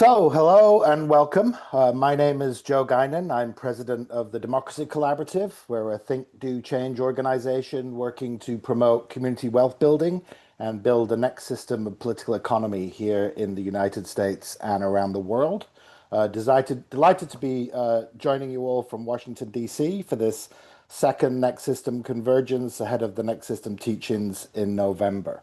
Hello and welcome. My name is Joe Guinan. I'm president of the Democracy Collaborative. We're a think, do, change organization working to promote community wealth building and build the next system of political economy here in the United States and around the world. Delighted to be joining you all from Washington, D.C. for this second Next System Convergence ahead of the Next System teach-ins in November.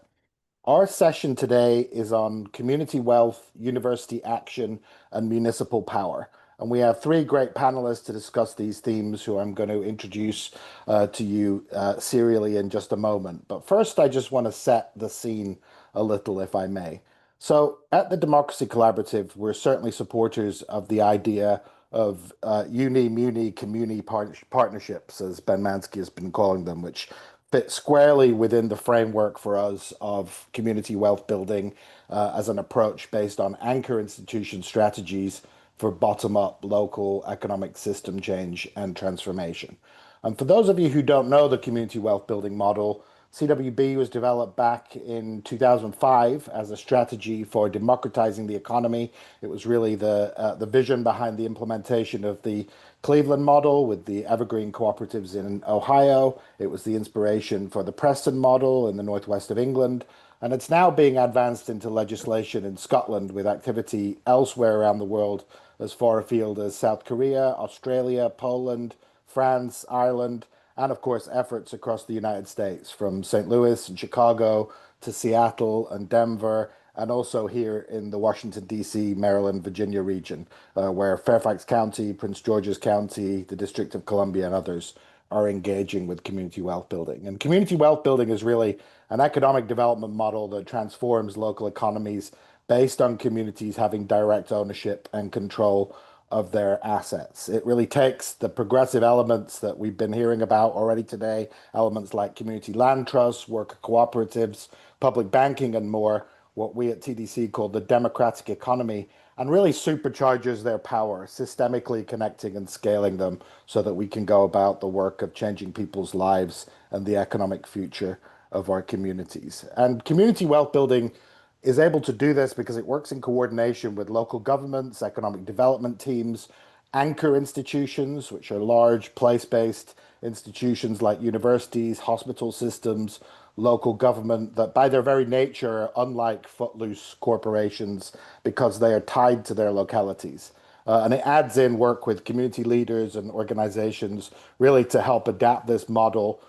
Our session today is on community wealth, university action, and municipal power. And we have three great panelists to discuss these themes who I'm going to introduce to you serially in just a moment. But first, I just want to set the scene a little, if I may. So at the Democracy Collaborative, we're certainly supporters of the idea of uni-muni-community partnerships, as Ben Manski has been calling them, which fit squarely within the framework for us of community wealth building as an approach based on anchor institution strategies for bottom-up local economic system change and transformation. And for those of you who don't know the community wealth building model, CWB was developed back in 2005 as a strategy for democratizing the economy. It was really the vision behind the implementation of the Cleveland model with the evergreen cooperatives in Ohio. It was the inspiration for the Preston model in the northwest of England. And it's now being advanced into legislation in Scotland with activity elsewhere around the world as far afield as South Korea, Australia, Poland, France, Ireland, and of course efforts across the United States from St. Louis and Chicago to Seattle and Denver, and also here in the Washington, D.C., Maryland, Virginia region, where Fairfax County, Prince George's County, the District of Columbia, and others are engaging with community wealth building. And community wealth building is really an economic development model that transforms local economies based on communities having direct ownership and control of their assets. It really takes the progressive elements that we've been hearing about already today, elements like community land trusts, worker cooperatives, public banking, and more, what we at TDC call the democratic economy, and really supercharges their power, systemically connecting and scaling them so that we can go about the work of changing people's lives and the economic future of our communities. And community wealth building is able to do this because it works in coordination with local governments, economic development teams, anchor institutions, which are large place-based institutions like universities, hospital systems, local government, that by their very nature are unlike footloose corporations because they are tied to their localities. And it adds in work with community leaders and organizations really to help adapt this model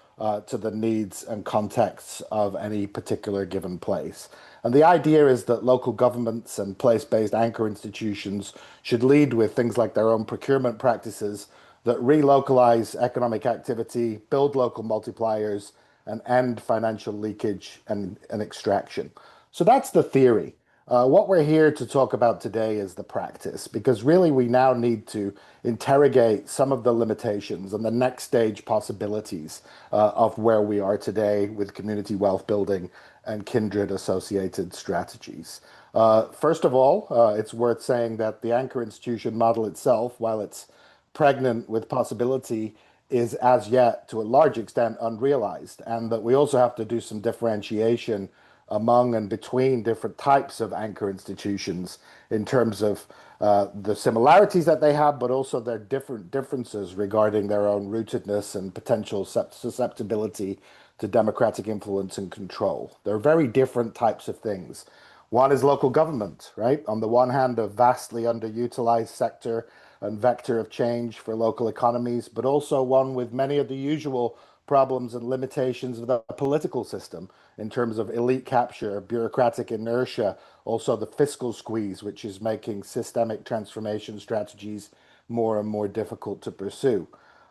to the needs and contexts of any particular given place. And the idea is that local governments and place-based anchor institutions should lead with things like their own procurement practices that relocalize economic activity, build local multipliers, and end financial leakage and extraction. So that's the theory. What we're here to talk about today is the practice, because really we now need to interrogate some of the limitations and the next stage possibilities of where we are today with community wealth building and kindred associated strategies. First of all, it's worth saying that the anchor institution model itself, while it's pregnant with possibility, is as yet to a large extent unrealized, and that we also have to do some differentiation among and between different types of anchor institutions in terms of the similarities that they have, but also their differences regarding their own rootedness and potential susceptibility to democratic influence and control. They're very different types of things. One is local government, right? On the one hand, a vastly underutilized sector and vector of change for local economies, but also one with many of the usual problems and limitations of the political system in terms of elite capture, bureaucratic inertia, also the fiscal squeeze, which is making systemic transformation strategies more and more difficult to pursue.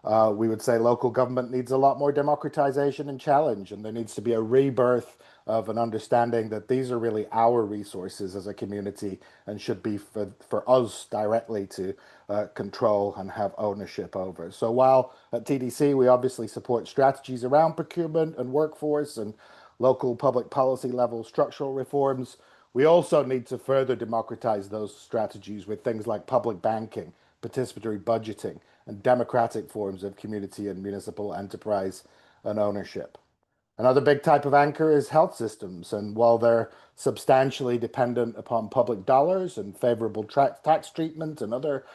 We would say local government needs a lot more democratization and challenge, and there needs to be a rebirth of an understanding that these are really our resources as a community and should be for us directly to control and have ownership over. So while at TDC we obviously support strategies around procurement and workforce and local public policy level structural reforms, we also need to further democratize those strategies with things like public banking, participatory budgeting, and democratic forms of community and municipal enterprise and ownership. Another big type of anchor is health systems, and while they're substantially dependent upon public dollars and favorable tax treatment and other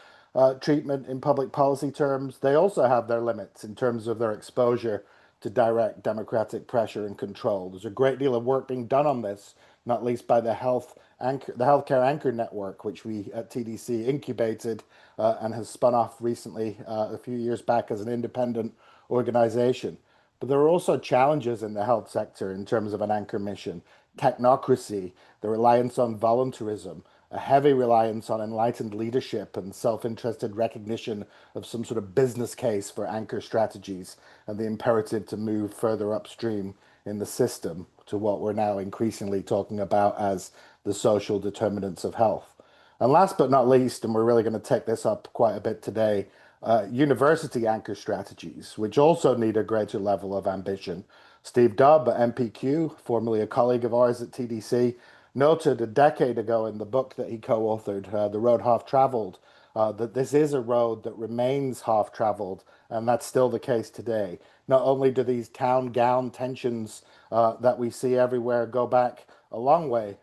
treatment in public policy terms, they also have their limits in terms of their exposure to direct democratic pressure and control. There's a great deal of work being done on this, not least by the healthcare anchor network, which we at TDC incubated and has spun off recently a few years back as an independent organization. But there are also challenges in the health sector in terms of an anchor mission. Technocracy, the reliance on voluntarism, a heavy reliance on enlightened leadership and self-interested recognition of some sort of business case for anchor strategies, and the imperative to move further upstream in the system to what we're now increasingly talking about as the social determinants of health. And last but not least, and we're really going to take this up quite a bit today, university anchor strategies, which also need a greater level of ambition. Steve Dubb at MPQ, formerly a colleague of ours at TDC, noted a decade ago in the book that he co-authored, The Road Half Traveled, that this is a road that remains half traveled, and that's still the case today. Not only do these town gown tensions that we see everywhere go back a long way,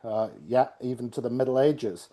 yeah, even to the Middle Ages,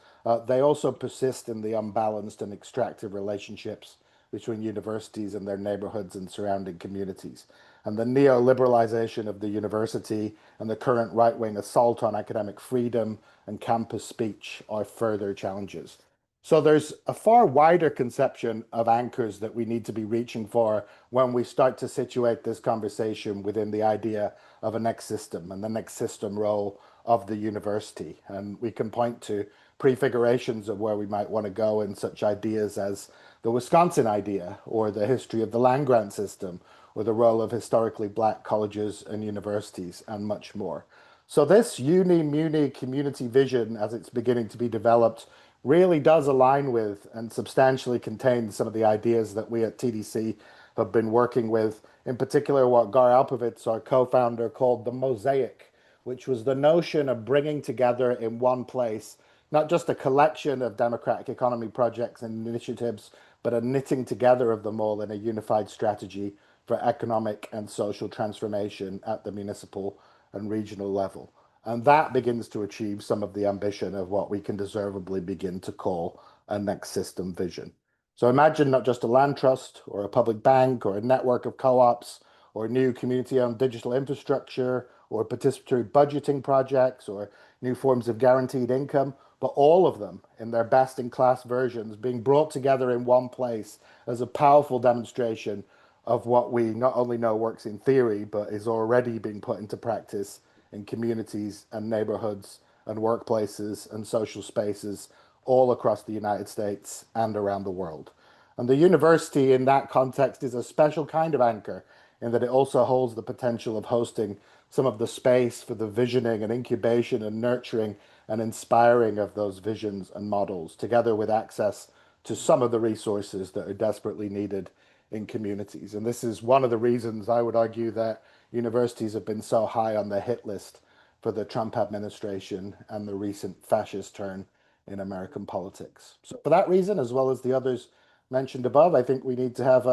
they also persist in the unbalanced and extractive relationships between universities and their neighborhoods and surrounding communities. And the neoliberalization of the university and the current right-wing assault on academic freedom and campus speech are further challenges. So there's a far wider conception of anchors that we need to be reaching for when we start to situate this conversation within the idea of a next system and the next system role of the university. And we can point to prefigurations of where we might want to go in such ideas as the Wisconsin idea, or the history of the land grant system, or the role of historically black colleges and universities, and much more. So this uni-muni-community vision, as it's beginning to be developed, really does align with and substantially contain some of the ideas that we at TDC have been working with, in particular what Gar Alpovitz, our co-founder, called the mosaic, which was the notion of bringing together in one place not just a collection of democratic economy projects and initiatives, but a knitting together of them all in a unified strategy for economic and social transformation at the municipal and regional level. And that begins to achieve some of the ambition of what we can deservedly begin to call a next system vision. So imagine not just a land trust or a public bank or a network of co-ops or new community-owned digital infrastructure or participatory budgeting projects or new forms of guaranteed income, but all of them in their best-in-class versions being brought together in one place as a powerful demonstration of what we not only know works in theory, but is already being put into practice in communities and neighborhoods and workplaces and social spaces all across the United States and around the world. And the university in that context is a special kind of anchor in that it also holds the potential of hosting some of the space for the visioning and incubation and nurturing and inspiring of those visions and models, together with access to some of the resources that are desperately needed in communities. And this is one of the reasons I would argue that universities have been so high on the hit list for the Trump administration and the recent fascist turn in American politics. So for that reason, as well as the others mentioned above, I think we need to have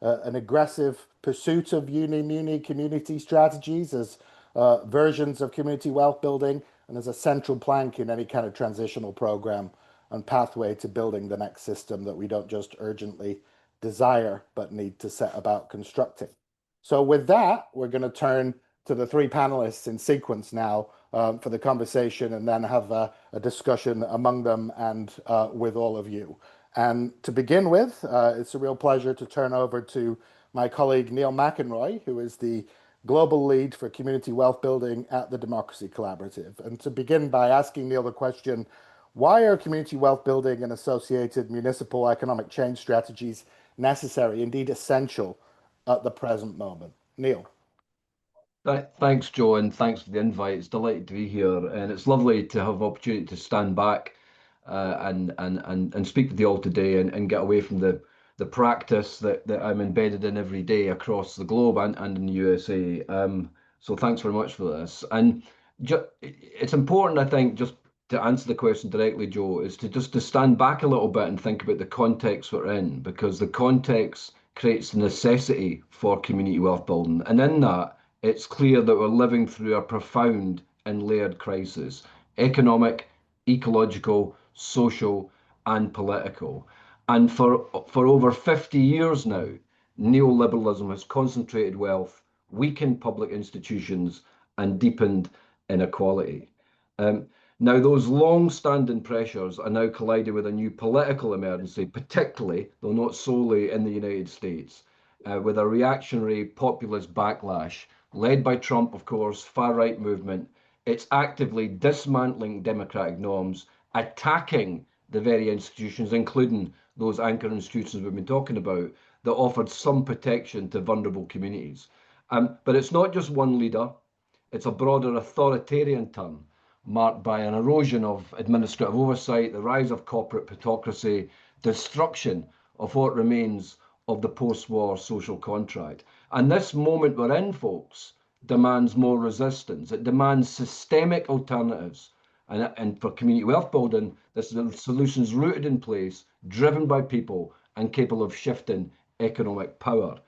an aggressive pursuit of uni-muni community strategies as versions of community wealth building and as a central plank in any kind of transitional program and pathway to building the next system that we don't just urgently desire, but need to set about constructing. So with that, we're going to turn to the three panelists in sequence now for the conversation and then have a discussion among them and with all of you. And to begin with, it's a real pleasure to turn over to my colleague Neil McInroy, who is the global lead for community wealth building at the Democracy Collaborative. And to begin by asking Neil the question, why are community wealth building and associated municipal economic change strategies necessary, indeed essential, at the present moment? Neil. Thanks, Joe, and thanks for the invite. It's delighted to be here, and it's lovely to have the opportunity to stand back and speak with you all today and get away from the practice that I'm embedded in every day across the globe and in the USA. So thanks very much for this. And it's important, I think, just to answer the question directly, Joe, is to stand back a little bit and think about the context we're in, because the context creates the necessity for community wealth building. And in that, it's clear that we're living through a profound and layered crisis: economic, ecological, social, and political. And for over 50 years now, neoliberalism has concentrated wealth, weakened public institutions, and deepened inequality. Um, Now, those long-standing pressures are now colliding with a new political emergency, particularly, though not solely, in the United States, with a reactionary populist backlash led by Trump, of course, far-right movement. It's actively dismantling democratic norms, attacking the very institutions, including those anchor institutions we've been talking about, that offered some protection to vulnerable communities. But it's not just one leader. It's a broader authoritarian turn marked by an erosion of administrative oversight, the rise of corporate plutocracy, destruction of what remains of the post-war social contract. And this moment we're in, folks, demands more resistance. It demands systemic alternatives. And for community wealth building, this is solutions rooted in place, driven by people, and capable of shifting economic power.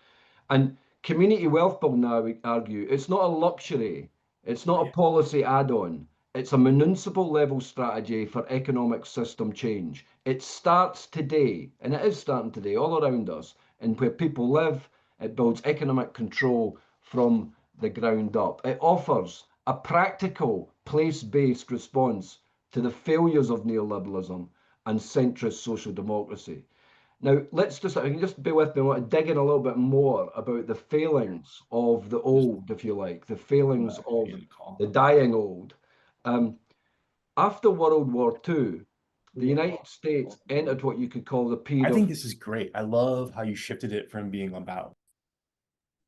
And community wealth building, I would argue, it's not a luxury, it's not a policy add-on, it's a municipal level strategy for economic system change. It starts today, and it is starting today all around us, and where people live. It builds economic control from the ground up. It offers a practical, place-based response to the failures of neoliberalism and centrist social democracy. Now, let's just bear with me. I want to dig in a little bit more about the failings of the old, if you like, the failings of the dying old. Um, After World War II, the United States entered what you could call the period I of think this is great. I love how you shifted it from being about.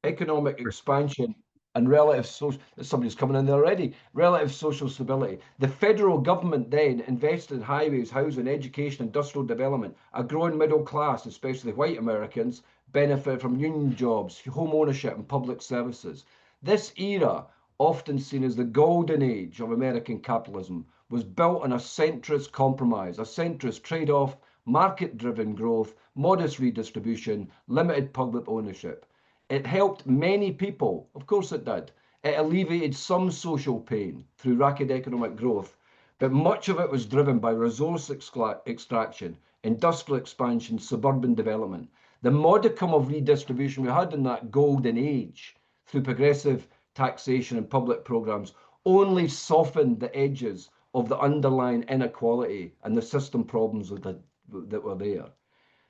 economic expansion and relative social, somebody's coming in there already, relative social stability. The federal government then invested in highways, housing, education, industrial development. A growing middle class, especially white Americans, benefit from union jobs, home ownership, and public services. This era, often seen as the golden age of American capitalism, was built on a centrist compromise, a centrist trade-off, market-driven growth, modest redistribution, limited public ownership. It helped many people, of course it did. It alleviated some social pain through rapid economic growth, but much of it was driven by resource extraction, industrial expansion, suburban development. The modicum of redistribution we had in that golden age through progressive taxation and public programs only softened the edges of the underlying inequality and the system problems that were there.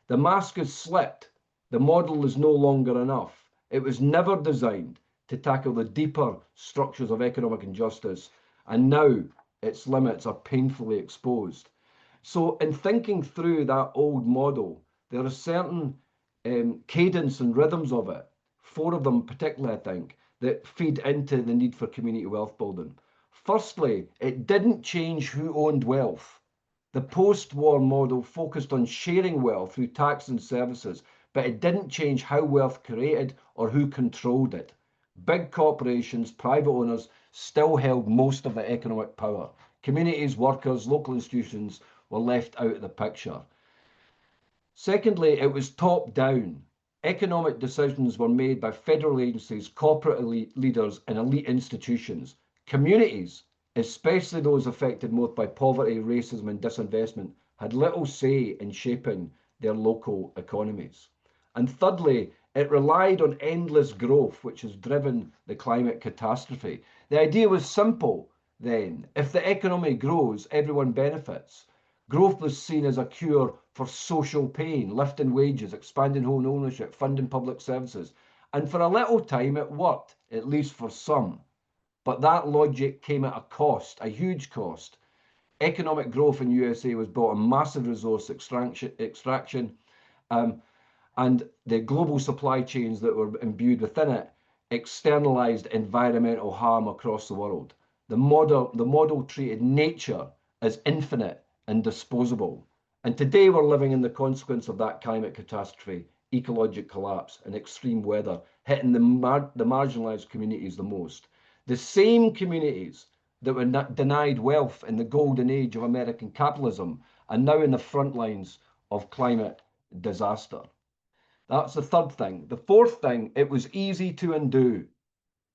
The mask has slipped. The model is no longer enough. It was never designed to tackle the deeper structures of economic injustice, and now its limits are painfully exposed. So, in thinking through that old model, there are certain cadence and rhythms of it, four of them particularly, I think, that feed into the need for community wealth building. Firstly, it didn't change who owned wealth. The post-war model focused on sharing wealth through tax and services, but it didn't change how wealth created or who controlled it. Big corporations, private owners still held most of the economic power. Communities, workers, local institutions were left out of the picture. Secondly, it was top down. Economic decisions were made by federal agencies, corporate leaders, and elite institutions. Communities, especially those affected most by poverty, racism, and disinvestment, had little say in shaping their local economies. And thirdly, it relied on endless growth, which has driven the climate catastrophe. The idea was simple then. If the economy grows, everyone benefits. Growth was seen as a cure for social pain, lifting wages, expanding home ownership, funding public services. And for a little time, it worked, at least for some. But that logic came at a cost, a huge cost. Economic growth in USA was built on massive resource extraction, um, and the global supply chains that were imbued within it externalized environmental harm across the world. The model treated nature as infinite and disposable. And today we're living in the consequence of that climate catastrophe, ecologic collapse, and extreme weather hitting the marginalized communities the most. The same communities that were denied wealth in the golden age of American capitalism are now in the front lines of climate disaster. That's the third thing. The fourth thing, it was easy to undo.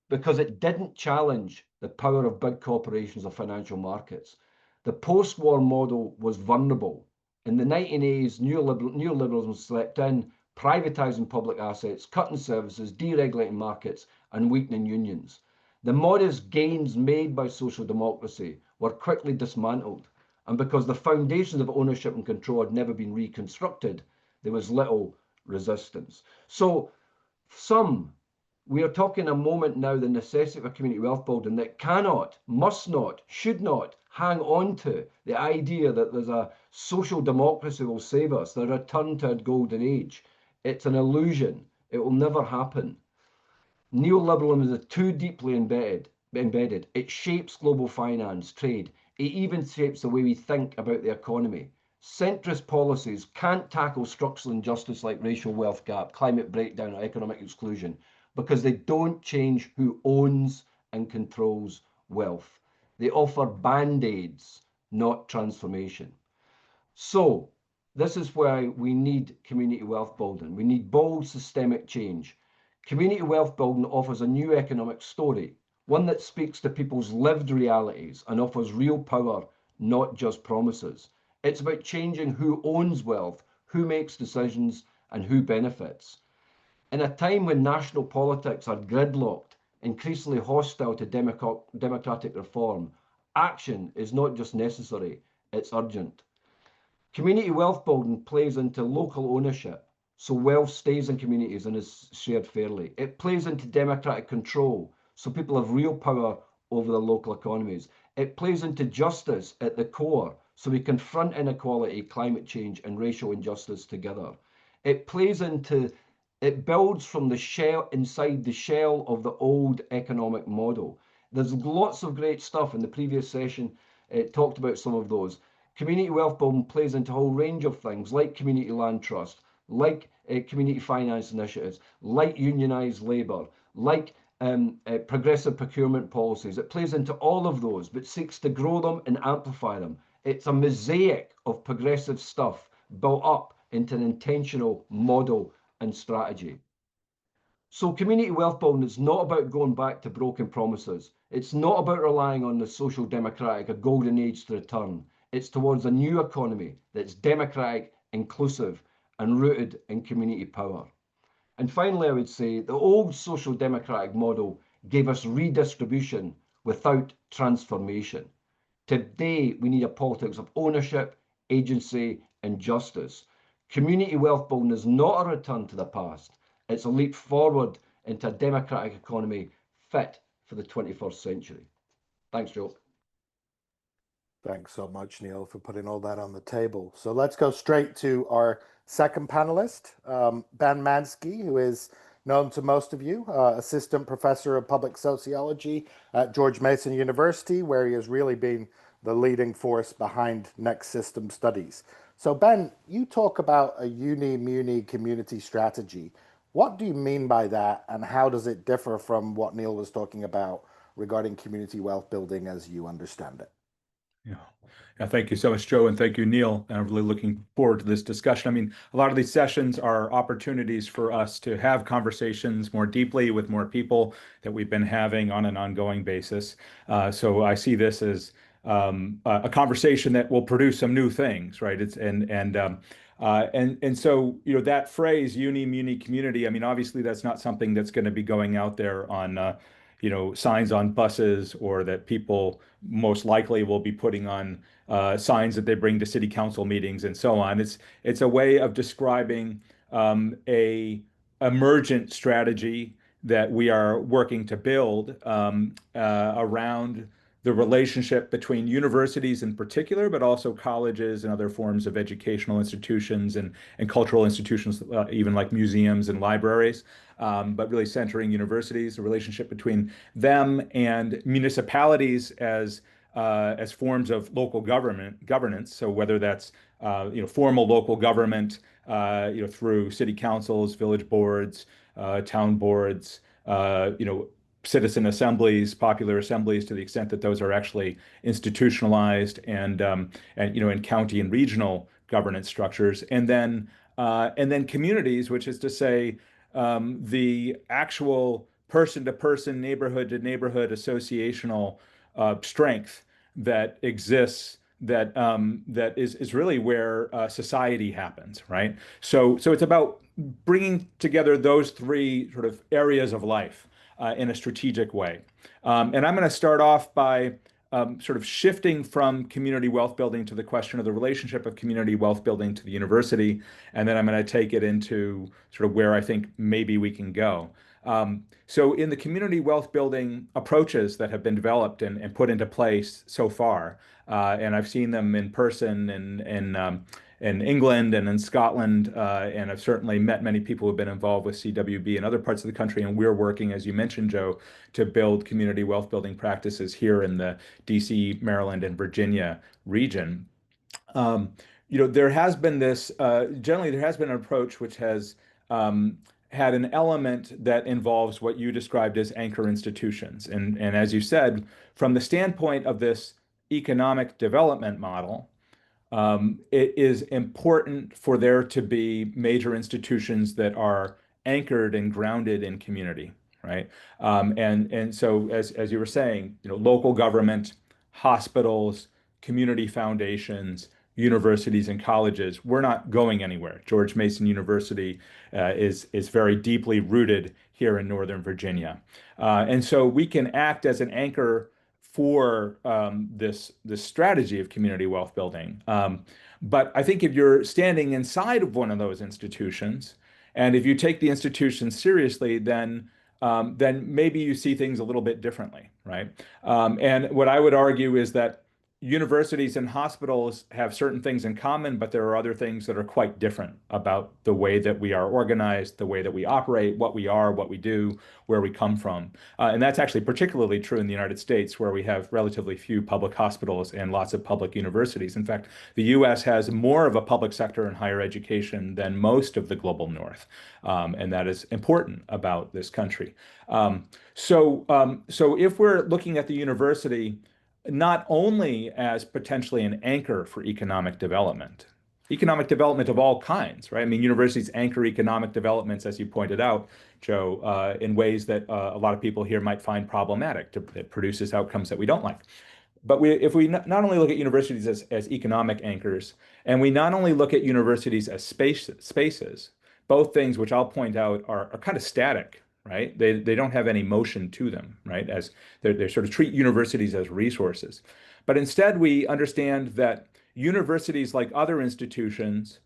because it didn't challenge the power of big corporations or financial markets. The post-war model was vulnerable. In the 1980s, neoliberalism swept in, privatizing public assets, cutting services, deregulating markets, and weakening unions. The modest gains made by social democracy were quickly dismantled, and because the foundations of ownership and control had never been reconstructed, there was little resistance. So we are talking a moment now the necessity of a community wealth building that cannot, must not, should not hang on to the idea that there's a social democracy will save us, the return to a golden age. It's an illusion. It will never happen. Neoliberalism is too deeply embedded. It shapes global finance, trade. It even shapes the way we think about the economy. Centrist policies can't tackle structural injustice like racial wealth gap, climate breakdown, or economic exclusion because they don't change who owns and controls wealth. They offer band-aids, not transformation. So this is why we need community wealth building. We need bold systemic change. Community wealth building offers a new economic story, one that speaks to people's lived realities and offers real power, not just promises. It's about changing who owns wealth, who makes decisions, and who benefits. In a time when national politics are gridlocked, increasingly hostile to democratic reform, action is not just necessary, it's urgent. Community wealth building plays into local ownership, so wealth stays in communities and is shared fairly. It plays into democratic control, so people have real power over their local economies. It plays into justice at the core, so we confront inequality, climate change, and racial injustice together. It builds from the shell, inside the shell of the old economic model. There's lots of great stuff in the previous session. It talked about some of those. Community wealth building plays into a whole range of things like community land trust, like community finance initiatives, like unionised labour, like progressive procurement policies. It plays into all of those, but seeks to grow them and amplify them. It's a mosaic of progressive stuff built up into an intentional model and strategy. So community wealth building is not about going back to broken promises. It's not about relying on the social democratic, a golden age to return. It's towards a new economy that's democratic, inclusive, and rooted in community power. And finally, I would say the old social democratic model gave us redistribution without transformation. Today, we need a politics of ownership, agency, and justice. Community wealth building is not a return to the past. It's a leap forward into a democratic economy fit for the 21st century. Thanks, Joe. Thanks so much, Neil, for putting all that on the table. So let's go straight to our second panelist, Ben Manski, who is known to most of you, assistant professor of public sociology at George Mason University, where he has really been the leading force behind next system studies. So Ben, you talk about a uni-muni-community strategy. What do you mean by that, and how does it differ from what Neil was talking about regarding community wealth building as you understand it? Yeah. Yeah, thank you so much, Joe, and thank you, Neil. I'm really looking forward to this discussion. I mean, a lot of these sessions are opportunities for us to have conversations more deeply with more people that we've been having on an ongoing basis. So I see this as a conversation that will produce some new things, right? So that phrase uni-muni-community. I mean, obviously that's not something that's going to be going out there on signs on buses, or that people most likely will be putting on signs that they bring to city council meetings and so on. It's a way of describing a emergent strategy that we are working to build around the relationship between universities in particular, but also colleges and other forms of educational institutions and cultural institutions, even like museums and libraries, but really centering universities, the relationship between them and municipalities as forms of local governance. So whether that's formal local government, through city councils, village boards, town boards, citizen assemblies, popular assemblies, to the extent that those are actually institutionalized, and in county and regional governance structures, and then communities, which is to say the actual person to person, neighborhood to neighborhood associational strength that exists that is really where society happens, right? So it's about bringing together those three sort of areas of life in a strategic way. And I'm going to start off by sort of shifting from community wealth building to the question of the relationship of community wealth building to the university. And then I'm going to take it into sort of where I think maybe we can go. So in the community wealth building approaches that have been developed and put into place so far, and I've seen them in person in England and in Scotland, and I've certainly met many people who have been involved with CWB in other parts of the country. And we're working, as you mentioned, Joe, to build community wealth building practices here in the DC, Maryland, and Virginia region. There has been this, generally, there has been an approach which has had an element that involves what you described as anchor institutions. And as you said, from the standpoint of this economic development model, it is important for there to be major institutions that are anchored and grounded in community, right? And so as you were saying, local government, hospitals, community foundations, universities and colleges, we're not going anywhere. George Mason University is very deeply rooted here in Northern Virginia. And so we can act as an anchor for this strategy of community wealth building. But I think if you're standing inside of one of those institutions, and if you take the institution seriously, then maybe you see things a little bit differently, right? And what I would argue is that universities and hospitals have certain things in common, but there are other things that are quite different about the way that we are organized, the way that we operate, what we are, what we do, where we come from. And that's actually particularly true in the United States, where we have relatively few public hospitals and lots of public universities. In fact, the US has more of a public sector in higher education than most of the global North. And that is important about this country. So if we're looking at the university, not only as potentially an anchor for economic development of all kinds, right? I mean, universities anchor economic developments, as you pointed out, Joe, in ways that a lot of people here might find problematic. It produces outcomes that we don't like. But if we not only look at universities as economic anchors, and we not only look at universities as spaces, both things which I'll point out are kind of static, right? They don't have any motion to them, right? As they sort of treat universities as resources. But instead, we understand that universities, like other institutions,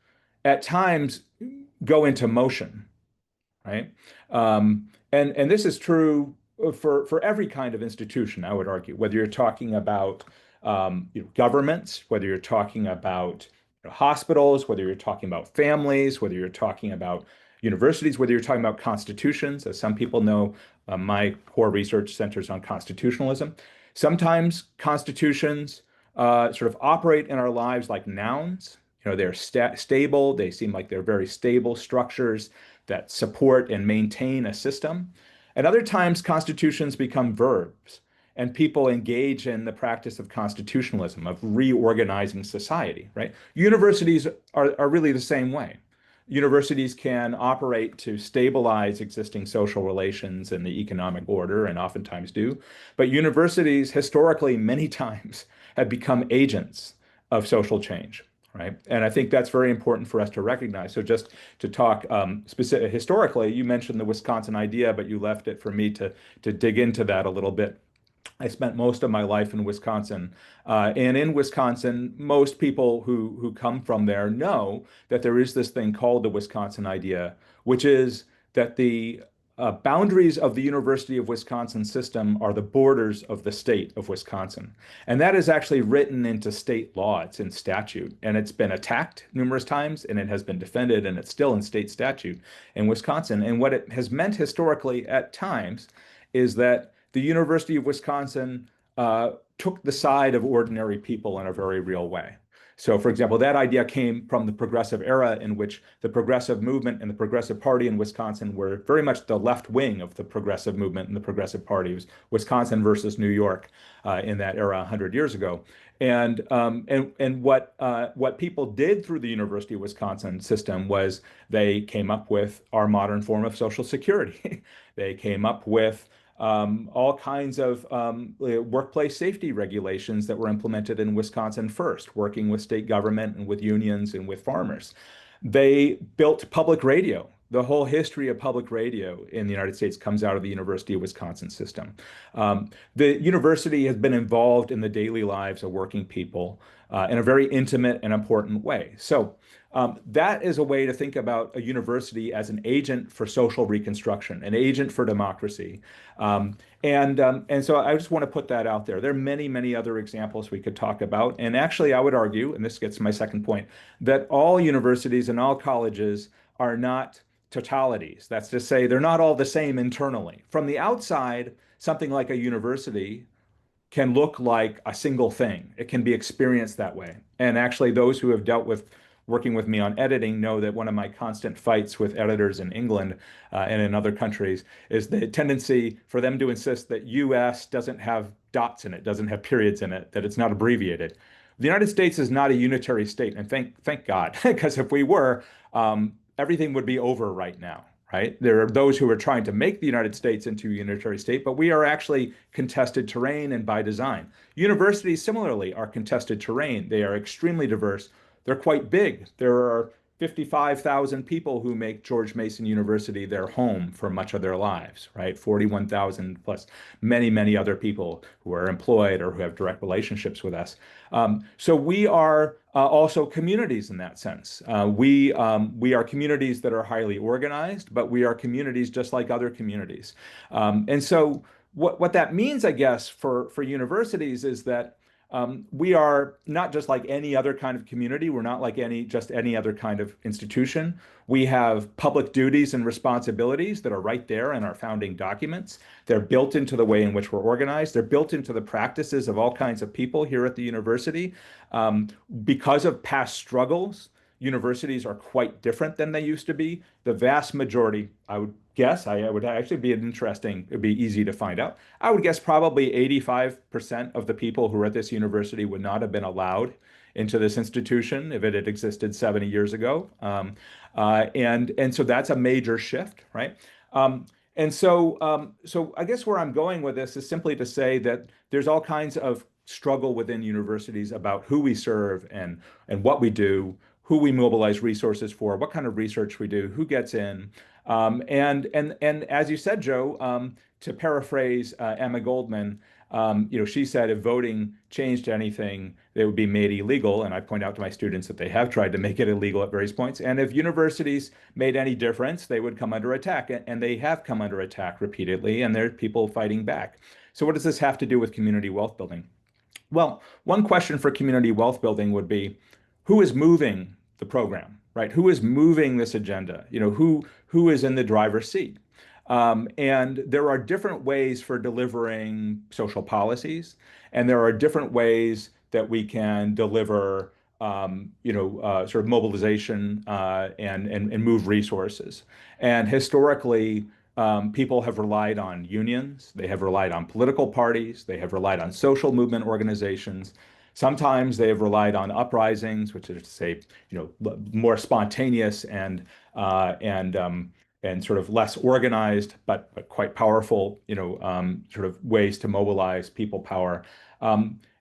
at times go into motion, right? And this is true for every kind of institution, I would argue, whether you're talking about governments, whether you're talking about hospitals, whether you're talking about families, whether you're talking about universities, whether you're talking about constitutions. As some people know, my core research centers on constitutionalism. Sometimes constitutions sort of operate in our lives like nouns. They're stable. They seem like they're very stable structures that support and maintain a system. And other times, constitutions become verbs, and people engage in the practice of constitutionalism, of reorganizing society, right? Universities are really the same way. Universities can operate to stabilize existing social relations and the economic order, and oftentimes do. But universities, historically, many times, have become agents of social change, right? And I think that's very important for us to recognize. So just to talk specific historically, you mentioned the Wisconsin idea, but you left it for me to dig into that a little bit. I spent most of my life in Wisconsin. And in Wisconsin, most people who come from there know that there is this thing called the Wisconsin idea, which is that the boundaries of the University of Wisconsin system are the borders of the state of Wisconsin. And that is actually written into state law. It's in statute. And it's been attacked numerous times, and it has been defended, and it's still in state statute in Wisconsin. And what it has meant historically at times is that the University of Wisconsin took the side of ordinary people in a very real way. So, for example, that idea came from the progressive era in which the progressive movement and the Progressive Party in Wisconsin were very much the left wing of the progressive movement and the Progressive Party. It was Wisconsin versus New York in that era 100 years ago. And what people did through the University of Wisconsin system was they came up with our modern form of Social Security. They came up with all kinds of workplace safety regulations that were implemented in Wisconsin first, working with state government and with unions and with farmers. They built public radio. The whole history of public radio in the United States comes out of the University of Wisconsin system. The university has been involved in the daily lives of working people in a very intimate and important way. So that is a way to think about a university as an agent for social reconstruction, an agent for democracy. And so I just want to put that out there. There are many, many other examples we could talk about. And actually, I would argue, and this gets to my second point, that all universities and all colleges are not totalities. That's to say, they're not all the same internally. From the outside, something like a university can look like a single thing. It can be experienced that way. And actually, those who have dealt with working with me on editing know that one of my constant fights with editors in England and in other countries is the tendency for them to insist that US doesn't have dots in it, doesn't have periods in it, that it's not abbreviated. The United States is not a unitary state, and thank God, because if we were, everything would be over right now, right? There are those who are trying to make the United States into a unitary state, but we are actually contested terrain and by design. Universities similarly are contested terrain. They are extremely diverse. They're quite big. There are 55,000 people who make George Mason University their home for much of their lives, right? 41,000 plus many, many other people who are employed or who have direct relationships with us. So we are also communities in that sense. We are communities that are highly organized, but we are communities just like other communities. And so what that means, I guess, for universities is that we are not just like any other kind of community. We're not like just any other kind of institution. We have public duties and responsibilities that are right there in our founding documents. They're built into the way in which we're organized. They're built into the practices of all kinds of people here at the university. Because of past struggles, universities are quite different than they used to be. The vast majority, I would guess, I would actually be it'd be easy to find out. I would guess probably 85% of the people who are at this university would not have been allowed into this institution if it had existed 70 years ago. And so that's a major shift, right? So I guess where I'm going with this is simply to say that there's all kinds of struggle within universities about who we serve and what we do, who we mobilize resources for, what kind of research we do, who gets in. And as you said, Joe, to paraphrase Emma Goldman, she said if voting changed anything, it would be made illegal. And I point out to my students that they have tried to make it illegal at various points. And if universities made any difference, they would come under attack. And they have come under attack repeatedly, and there are people fighting back. So what does this have to do with community wealth building? Well, one question for community wealth building would be, who is moving the program, right? Who is moving this agenda? Who is in the driver's seat? And there are different ways for delivering social policies, and there are different ways that we can deliver, sort of mobilization and move resources. And historically, people have relied on unions, they have relied on political parties, they have relied on social movement organizations. Sometimes they have relied on uprisings, which is to say, more spontaneous and sort of less organized, but quite powerful, sort of ways to mobilize people power.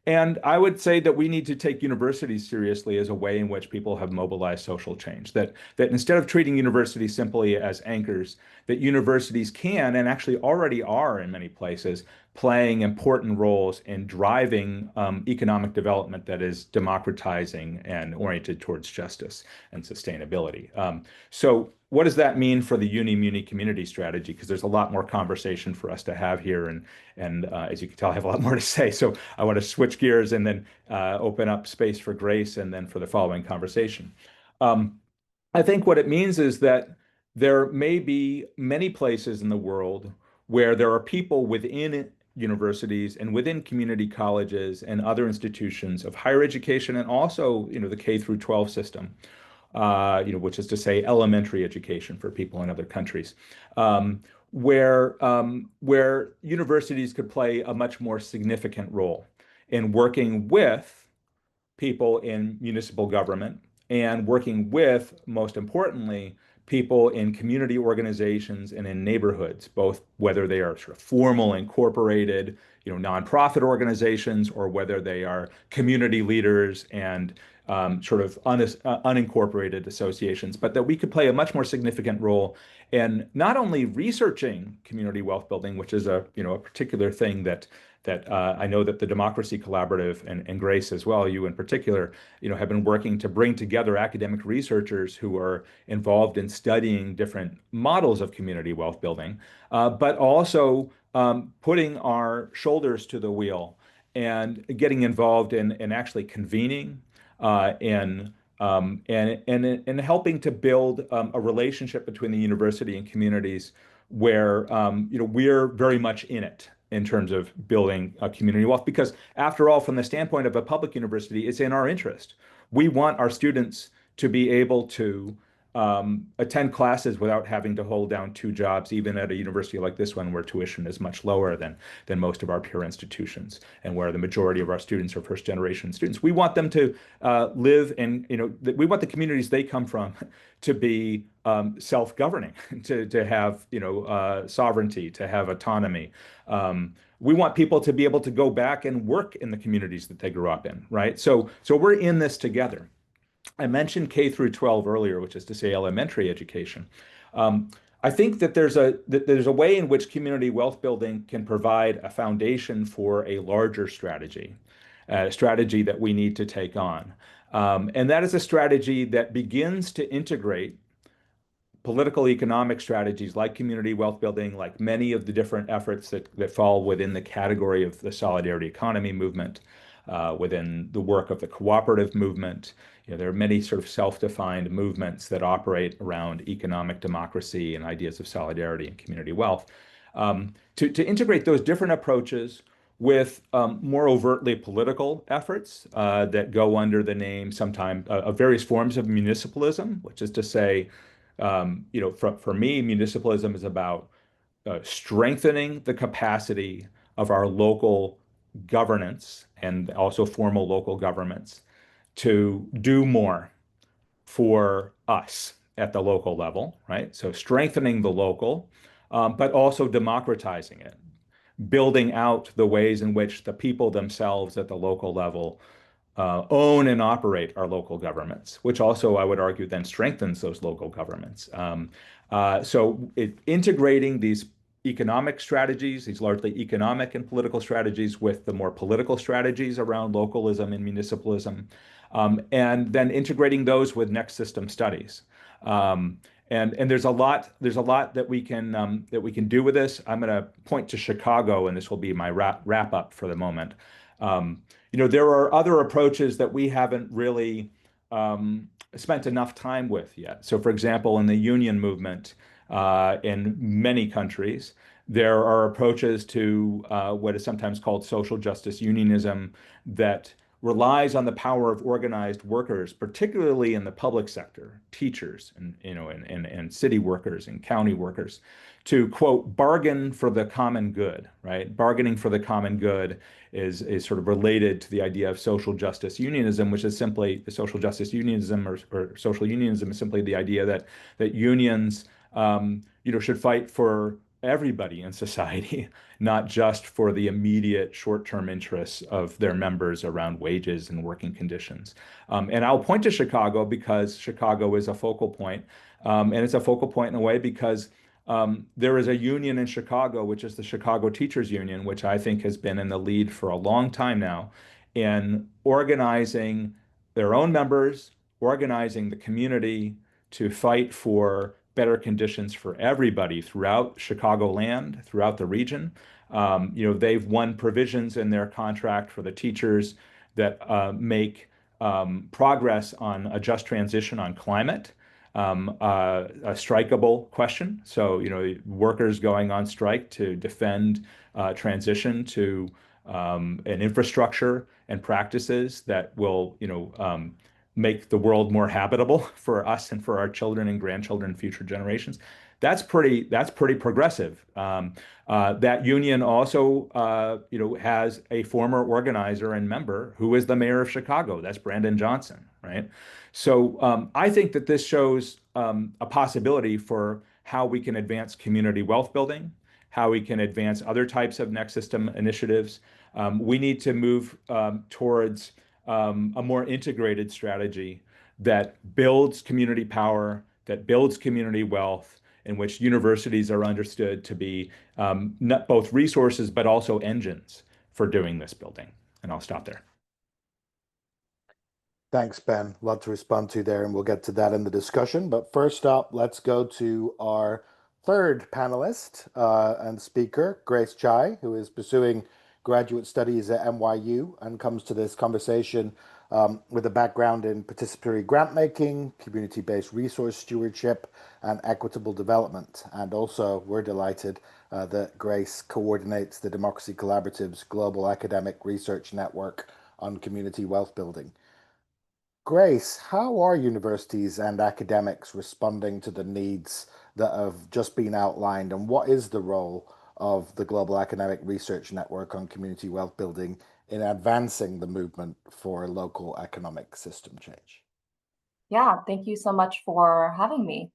And I would say that we need to take universities seriously as a way in which people have mobilized social change. That instead of treating universities simply as anchors, that universities can and actually already are in many places playing important roles in driving economic development that is democratizing and oriented towards justice and sustainability. So what does that mean for the uni-muni-community strategy? Because there's a lot more conversation for us to have here. And as you can tell, I have a lot more to say. So I want to switch gears and then open up space for Grace and then for the following conversation. I think what it means is that there may be many places in the world where there are people within universities and within community colleges and other institutions of higher education, and also, the K through 12 system, which is to say elementary education for people in other countries, where universities could play a much more significant role in working with people in municipal government and working with, most importantly, people in community organizations and in neighborhoods, both whether they are sort of formal, incorporated, nonprofit organizations, or whether they are community leaders and sort of unincorporated associations, but that we could play a much more significant role in not only researching community wealth building, which is a particular thing that I know that the Democracy Collaborative and Grace as well, you in particular, have been working to bring together academic researchers who are involved in studying different models of community wealth building, but also putting our shoulders to the wheel and getting involved in actually convening and helping to build a relationship between the university and communities where we're very much in it in terms of building a community wealth. Because after all, from the standpoint of a public university, it's in our interest. We want our students to be able to attend classes without having to hold down two jobs, even at a university like this one, where tuition is much lower than most of our peer institutions, and where the majority of our students are first generation students. We want them to live in, we want the communities they come from to be self-governing, to have, sovereignty, to have autonomy. We want people to be able to go back and work in the communities that they grew up in, right? So we're in this together. I mentioned K through 12 earlier, which is to say elementary education. I think that there's a way in which community wealth building can provide a foundation for a larger strategy, a strategy that we need to take on. And that is a strategy that begins to integrate political economic strategies like community wealth building, like many of the different efforts that fall within the category of the solidarity economy movement, within the work of the cooperative movement. There are many sort of self-defined movements that operate around economic democracy and ideas of solidarity and community wealth. To integrate those different approaches with more overtly political efforts that go under the name sometimes of various forms of municipalism, which is to say, for me, municipalism is about strengthening the capacity of our local governance and also formal local governments to do more for us at the local level, right? So strengthening the local, but also democratizing it, building out the ways in which the people themselves at the local level own and operate our local governments, which also, I would argue, then strengthens those local governments. Integrating these economic strategies, these largely economic and political strategies, with the more political strategies around localism and municipalism, and then integrating those with next system studies. And there's a lot that we can do with this. I'm going to point to Chicago, and this will be my wrap up for the moment. There are other approaches that we haven't really spent enough time with yet. So, for example, in the union movement, in many countries, there are approaches to what is sometimes called social justice unionism that relies on the power of organized workers, particularly in the public sector, teachers and city workers and county workers, to, quote, bargain for the common good, right? Bargaining for the common good is sort of related to the idea of social justice unionism, which is simply social justice unionism or social unionism is simply the idea that unions should fight for everybody in society, not just for the immediate short-term interests of their members around wages and working conditions. And I'll point to Chicago because Chicago is a focal point. And it's a focal point in a way because there is a union in Chicago, which is the Chicago Teachers Union, which I think has been in the lead for a long time now in organizing their own members, organizing the community to fight for better conditions for everybody throughout Chicagoland, throughout the region. They've won provisions in their contract for the teachers that make progress on a just transition on climate, a strikeable question. So, workers going on strike to defend transition to an infrastructure and practices that will, make the world more habitable for us and for our children and grandchildren and future generations. That's pretty progressive. That union also, has a former organizer and member who is the mayor of Chicago. That's Brandon Johnson, right? So I think that this shows a possibility for how we can advance community wealth building, how we can advance other types of next system initiatives. We need to move towards a more integrated strategy that builds community power, that builds community wealth, in which universities are understood to be not both resources, but also engines for doing this building. And I'll stop there. Thanks, Ben. A lot to respond to there, and we'll get to that in the discussion. But first up, let's go to our third panelist and speaker, Grace Chai, who is pursuing graduate studies at NYU and comes to this conversation with a background in participatory grant making, community-based resource stewardship, and equitable development. And also, we're delighted that Grace coordinates the Democracy Collaborative's Global Academic Research Network on community wealth building. Grace, how are universities and academics responding to the needs that have just been outlined, and what is the role of the Global Academic Research Network on community wealth building in advancing the movement for local economic system change? Yeah, thank you so much for having me.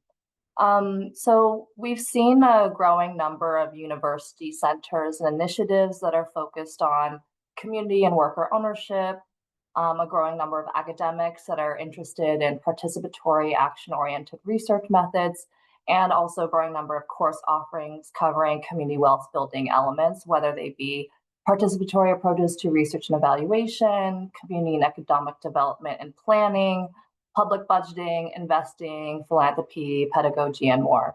So we've seen a growing number of university centers and initiatives that are focused on community and worker ownership, a growing number of academics that are interested in participatory action-oriented research methods, and also a growing number of course offerings covering community wealth building elements, whether they be participatory approaches to research and evaluation, community and economic development and planning, public budgeting, investing, philanthropy, pedagogy, and more.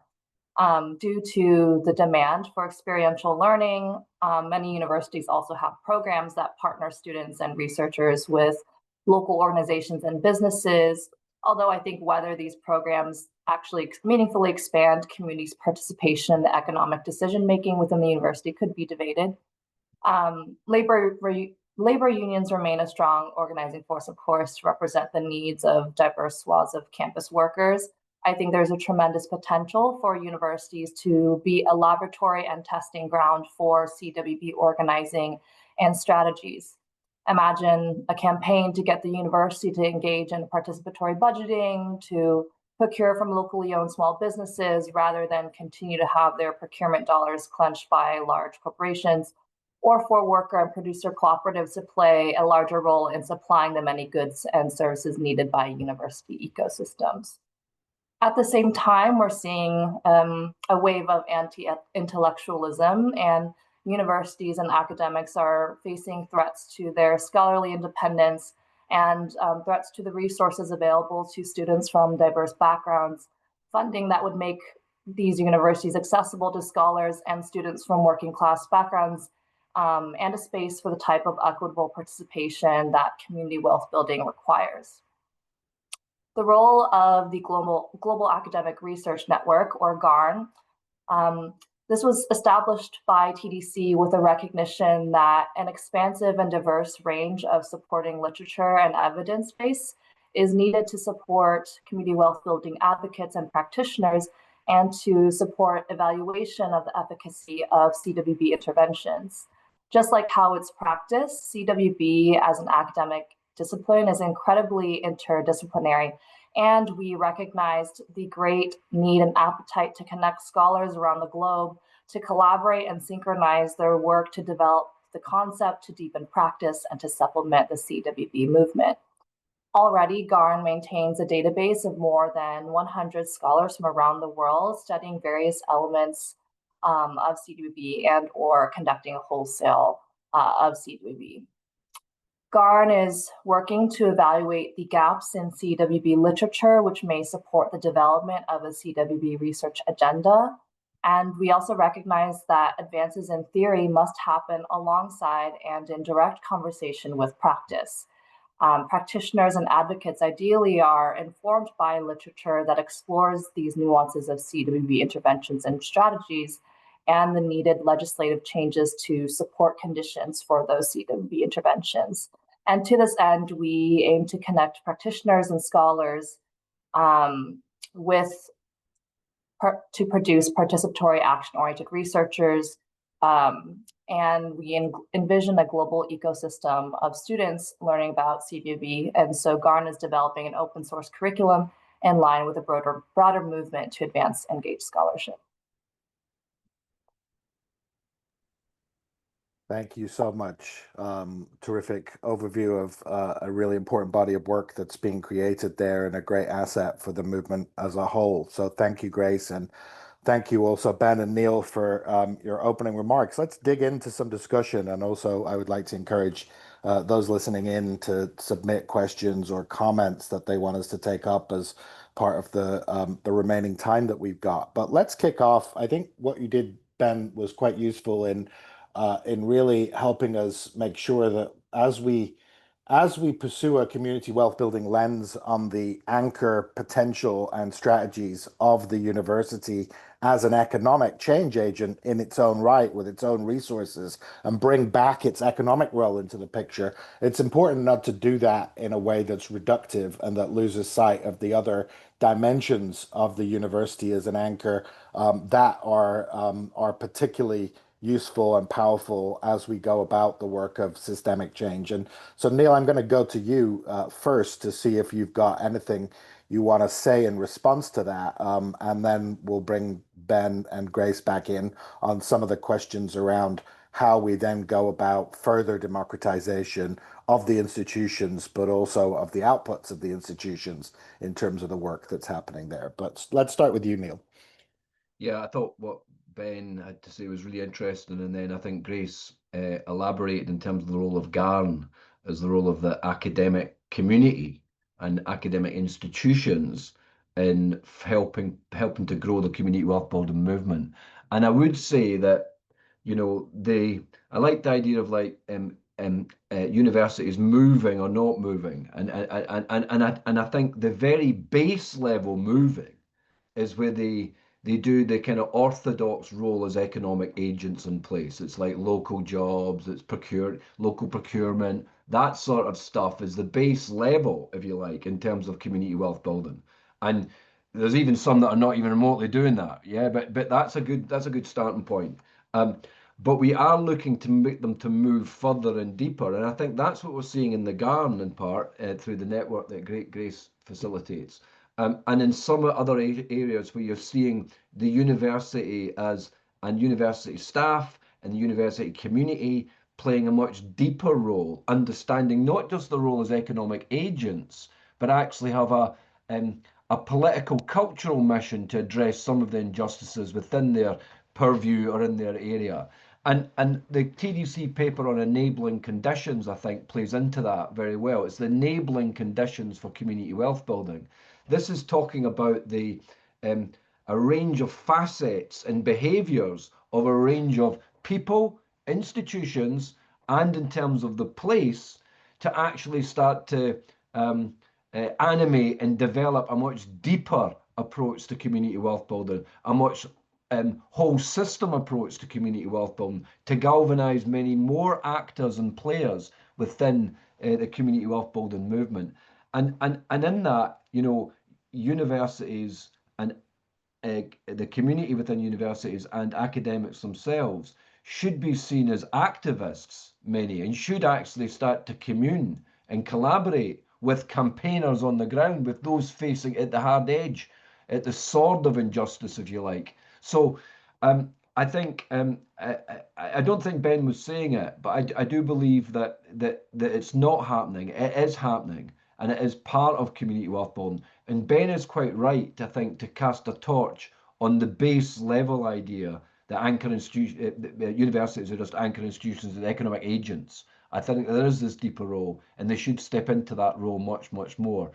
Due to the demand for experiential learning, many universities also have programs that partner students and researchers with local organizations and businesses, although I think whether these programs actually meaningfully expand communities' participation in the economic decision-making within the university could be debated. Labor unions remain a strong organizing force, of course, to represent the needs of diverse swaths of campus workers. I think there's a tremendous potential for universities to be a laboratory and testing ground for CWB organizing and strategies. Imagine a campaign to get the university to engage in participatory budgeting, to procure from locally owned small businesses rather than continue to have their procurement dollars clenched by large corporations, or for worker and producer cooperatives to play a larger role in supplying the many goods and services needed by university ecosystems. At the same time, we're seeing a wave of anti-intellectualism, and universities and academics are facing threats to their scholarly independence and threats to the resources available to students from diverse backgrounds, funding that would make these universities accessible to scholars and students from working class backgrounds, and a space for the type of equitable participation that community wealth building requires. The role of the Global Academic Research Network, or GARN, this was established by TDC with a recognition that an expansive and diverse range of supporting literature and evidence base is needed to support community wealth building advocates and practitioners, and to support evaluation of the efficacy of CWB interventions. Just like how it's practiced, CWB as an academic discipline is incredibly interdisciplinary, and we recognized the great need and appetite to connect scholars around the globe to collaborate and synchronize their work to develop the concept, to deepen practice, and to supplement the CWB movement. Already, GARN maintains a database of more than 100 scholars from around the world studying various elements of CWB and or conducting a wholesale of CWB. GARN is working to evaluate the gaps in CWB literature, which may support the development of a CWB research agenda. And we also recognize that advances in theory must happen alongside and in direct conversation with practice. Practitioners and advocates ideally are informed by literature that explores these nuances of CWB interventions and strategies and the needed legislative changes to support conditions for those CWB interventions. And to this end, we aim to connect practitioners and scholars to produce participatory action-oriented researchers, and we envision a global ecosystem of students learning about CWB. And so GARN is developing an open source curriculum in line with a broader movement to advance engaged scholarship. Thank you so much. Terrific overview of a really important body of work that's being created there and a great asset for the movement as a whole. So thank you, Grace. And thank you also, Ben and Neil, for your opening remarks. Let's dig into some discussion. And also, I would like to encourage those listening in to submit questions or comments that they want us to take up as part of the remaining time that we've got. But let's kick off. I think what you did, Ben, was quite useful in really helping us make sure that as we pursue a community wealth building lens on the anchor potential and strategies of the university as an economic change agent in its own right with its own resources and bring back its economic role into the picture, it's important not to do that in a way that's reductive and that loses sight of the other dimensions of the university as an anchor that are particularly useful and powerful as we go about the work of systemic change. And so, Neil, I'm going to go to you first to see if you've got anything you want to say in response to that. And then we'll bring Ben and Grace back in on some of the questions around how we then go about further democratization of the institutions, but also of the outputs of the institutions in terms of the work that's happening there. But let's start with you, Neil. Yeah, I thought what Ben had to say was really interesting, and then I think Grace elaborated in terms of the role of GARN as the role of the academic community and academic institutions in helping to grow the community wealth building movement. And I would say that, you know, I like the idea of like universities moving or not moving, and I think the very base level moving is where they do the kind of orthodox role as economic agents in place. It's like local jobs, it's local procurement, that sort of stuff is the base level, if you like, in terms of community wealth building. And there's even some that are not even remotely doing that. Yeah, but that's a good starting point. But we are looking to make them to move further and deeper, and I think that's what we're seeing in the GARN in part through the network that Grace facilitates. And in some other areas where you're seeing the university and university staff and the university community playing a much deeper role, understanding not just the role as economic agents, but actually have a political cultural mission to address some of the injustices within their purview or in their area. And the TDC paper on enabling conditions, I think, plays into that very well. It's the enabling conditions for community wealth building. This is talking about a range of facets and behaviours of a range of people, institutions, and in terms of the place to actually start to animate and develop a much deeper approach to community wealth building, a much whole system approach to community wealth building, to galvanise many more actors and players within the community wealth building movement. And in that, you know, universities and the community within universities and academics themselves should be seen as activists, many, and should actually start to commune and collaborate with campaigners on the ground, with those facing at the hard edge, at the sword of injustice, if you like. So I think I don't think Ben was saying it, but I do believe that it's not happening. It is happening, and it is part of community wealth building. And Ben is quite right, I think, to cast a torch on the base level idea that universities are just anchor institutions and economic agents. I think there is this deeper role, and they should step into that role much, much more.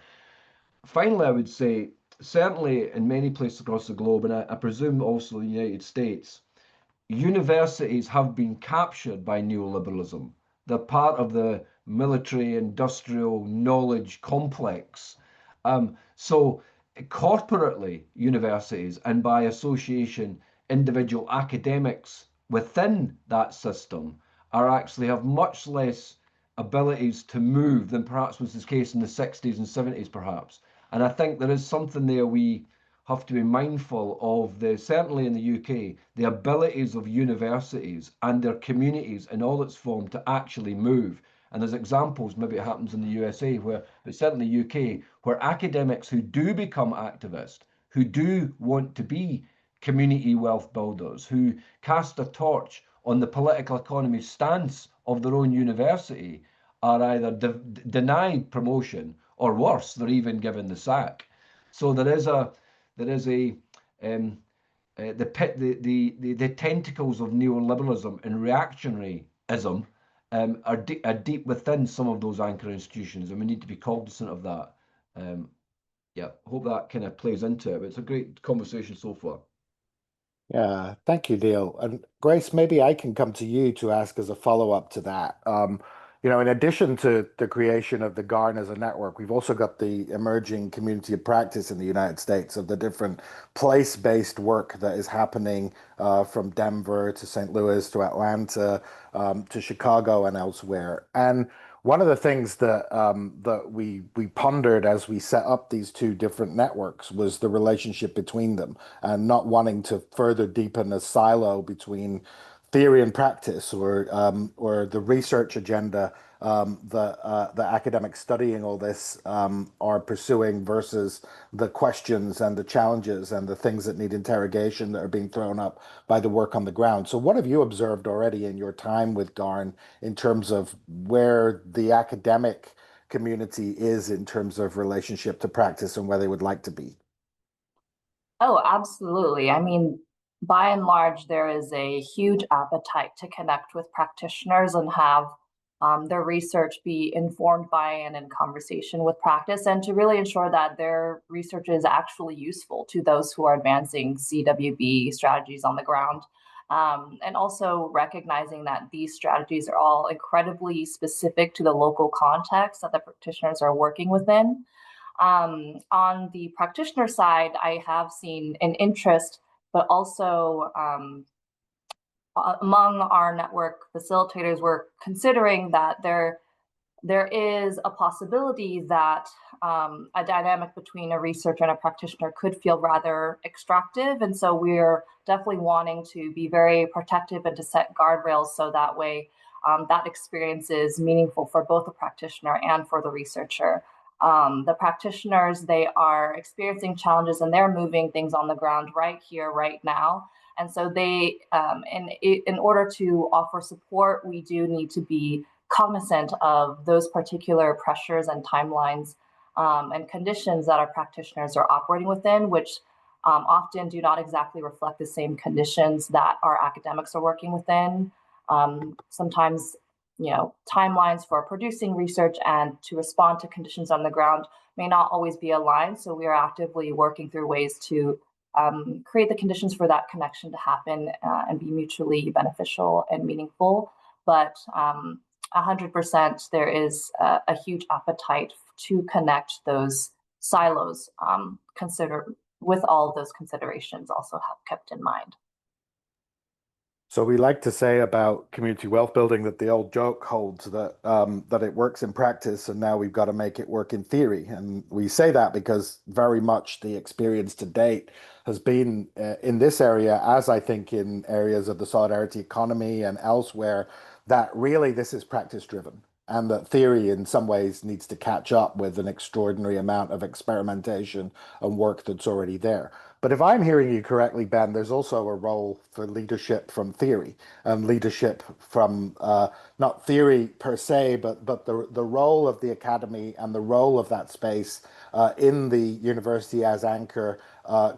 Finally, I would say, certainly in many places across the globe, and I presume also the United States, universities have been captured by neoliberalism. They're part of the military industrial knowledge complex. So corporately, universities, and by association, individual academics within that system are actually have much less abilities to move than perhaps was the case in the 60s and 70s, perhaps. And I think there is something there we have to be mindful of, certainly in the UK, the abilities of universities and their communities in all its form to actually move. And there's examples, maybe it happens in the USA, but certainly UK, where academics who do become activists, who do want to be community wealth builders, who cast a torch on the political economy stance of their own university, are either denied promotion, or worse, they're even given the sack. So there is a the tentacles of neoliberalism and reactionaryism are deep within some of those anchor institutions, and we need to be cognizant of that. Yeah, I hope that kind of plays into it. But it's a great conversation so far. Yeah, thank you, Neil. And Grace, maybe I can come to you to ask as a follow-up to that. In addition to the creation of the GARN as a network, we've also got the emerging community of practice in the United States of the different place-based work that is happening from Denver to St. Louis to Atlanta to Chicago and elsewhere. And one of the things that we pondered as we set up these two different networks was the relationship between them, and not wanting to further deepen a silo between theory and practice, or the research agenda the academics studying all this are pursuing versus the questions and the challenges and the things that need interrogation that are being thrown up by the work on the ground. So what have you observed already in your time with GARN in terms of where the academic community is in terms of relationship to practice and where they would like to be? Oh, absolutely. I mean, by and large, there is a huge appetite to connect with practitioners and have their research be informed by and in conversation with practice, and to really ensure that their research is actually useful to those who are advancing CWB strategies on the ground. And also recognizing that these strategies are all incredibly specific to the local context that the practitioners are working within. On the practitioner side, I have seen an interest, but also among our network facilitators, we're considering that there is a possibility that a dynamic between a researcher and a practitioner could feel rather extractive. And so we're definitely wanting to be very protective and to set guardrails so that way that experience is meaningful for both the practitioner and for the researcher. The practitioners, they are experiencing challenges and they're moving things on the ground right here, right now. And so they, in order to offer support, we do need to be cognizant of those particular pressures and timelines and conditions that our practitioners are operating within, which often do not exactly reflect the same conditions that our academics are working within. Sometimes, timelines for producing research and to respond to conditions on the ground may not always be aligned. So we are actively working through ways to create the conditions for that connection to happen and be mutually beneficial and meaningful. But 100%, there is a huge appetite to connect those silos, with all of those considerations also have kept in mind. So we like to say about community wealth building that the old joke holds that that it works in practice, and now we've got to make it work in theory. And we say that because very much the experience to date has been in this area, as I think in areas of the solidarity economy and elsewhere, that really this is practice driven, and that theory in some ways needs to catch up with an extraordinary amount of experimentation and work that's already there. But if I'm hearing you correctly, Ben, there's also a role for leadership from theory, and leadership from not theory per se, but the role of the academy and the role of that space in the university as anchor,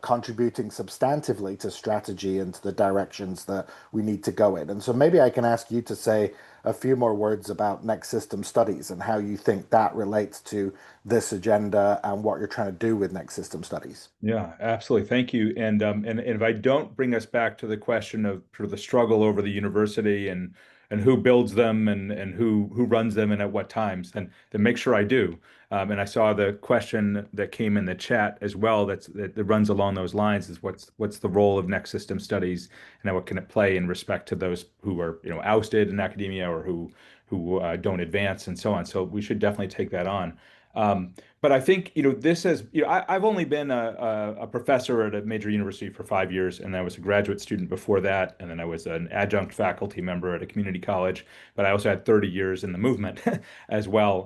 contributing substantively to strategy and to the directions that we need to go in. And so maybe I can ask you to say a few more words about next system studies and how you think that relates to this agenda and what you're trying to do with next system studies. Yeah, absolutely. Thank you. And if I don't bring us back to the question of sort of the struggle over the university and and who builds them and who runs them and at what times, then make sure I do. And I saw the question that came in the chat as well that runs along those lines is what's the role of next system studies and what can it play in respect to those who are ousted in academia or who don't advance and so on. So we should definitely take that on. But I think, this has, I've only been a professor at a major university for 5 years, and I was a graduate student before that, and then I was an adjunct faculty member at a community college, but I also had 30 years in the movement as well,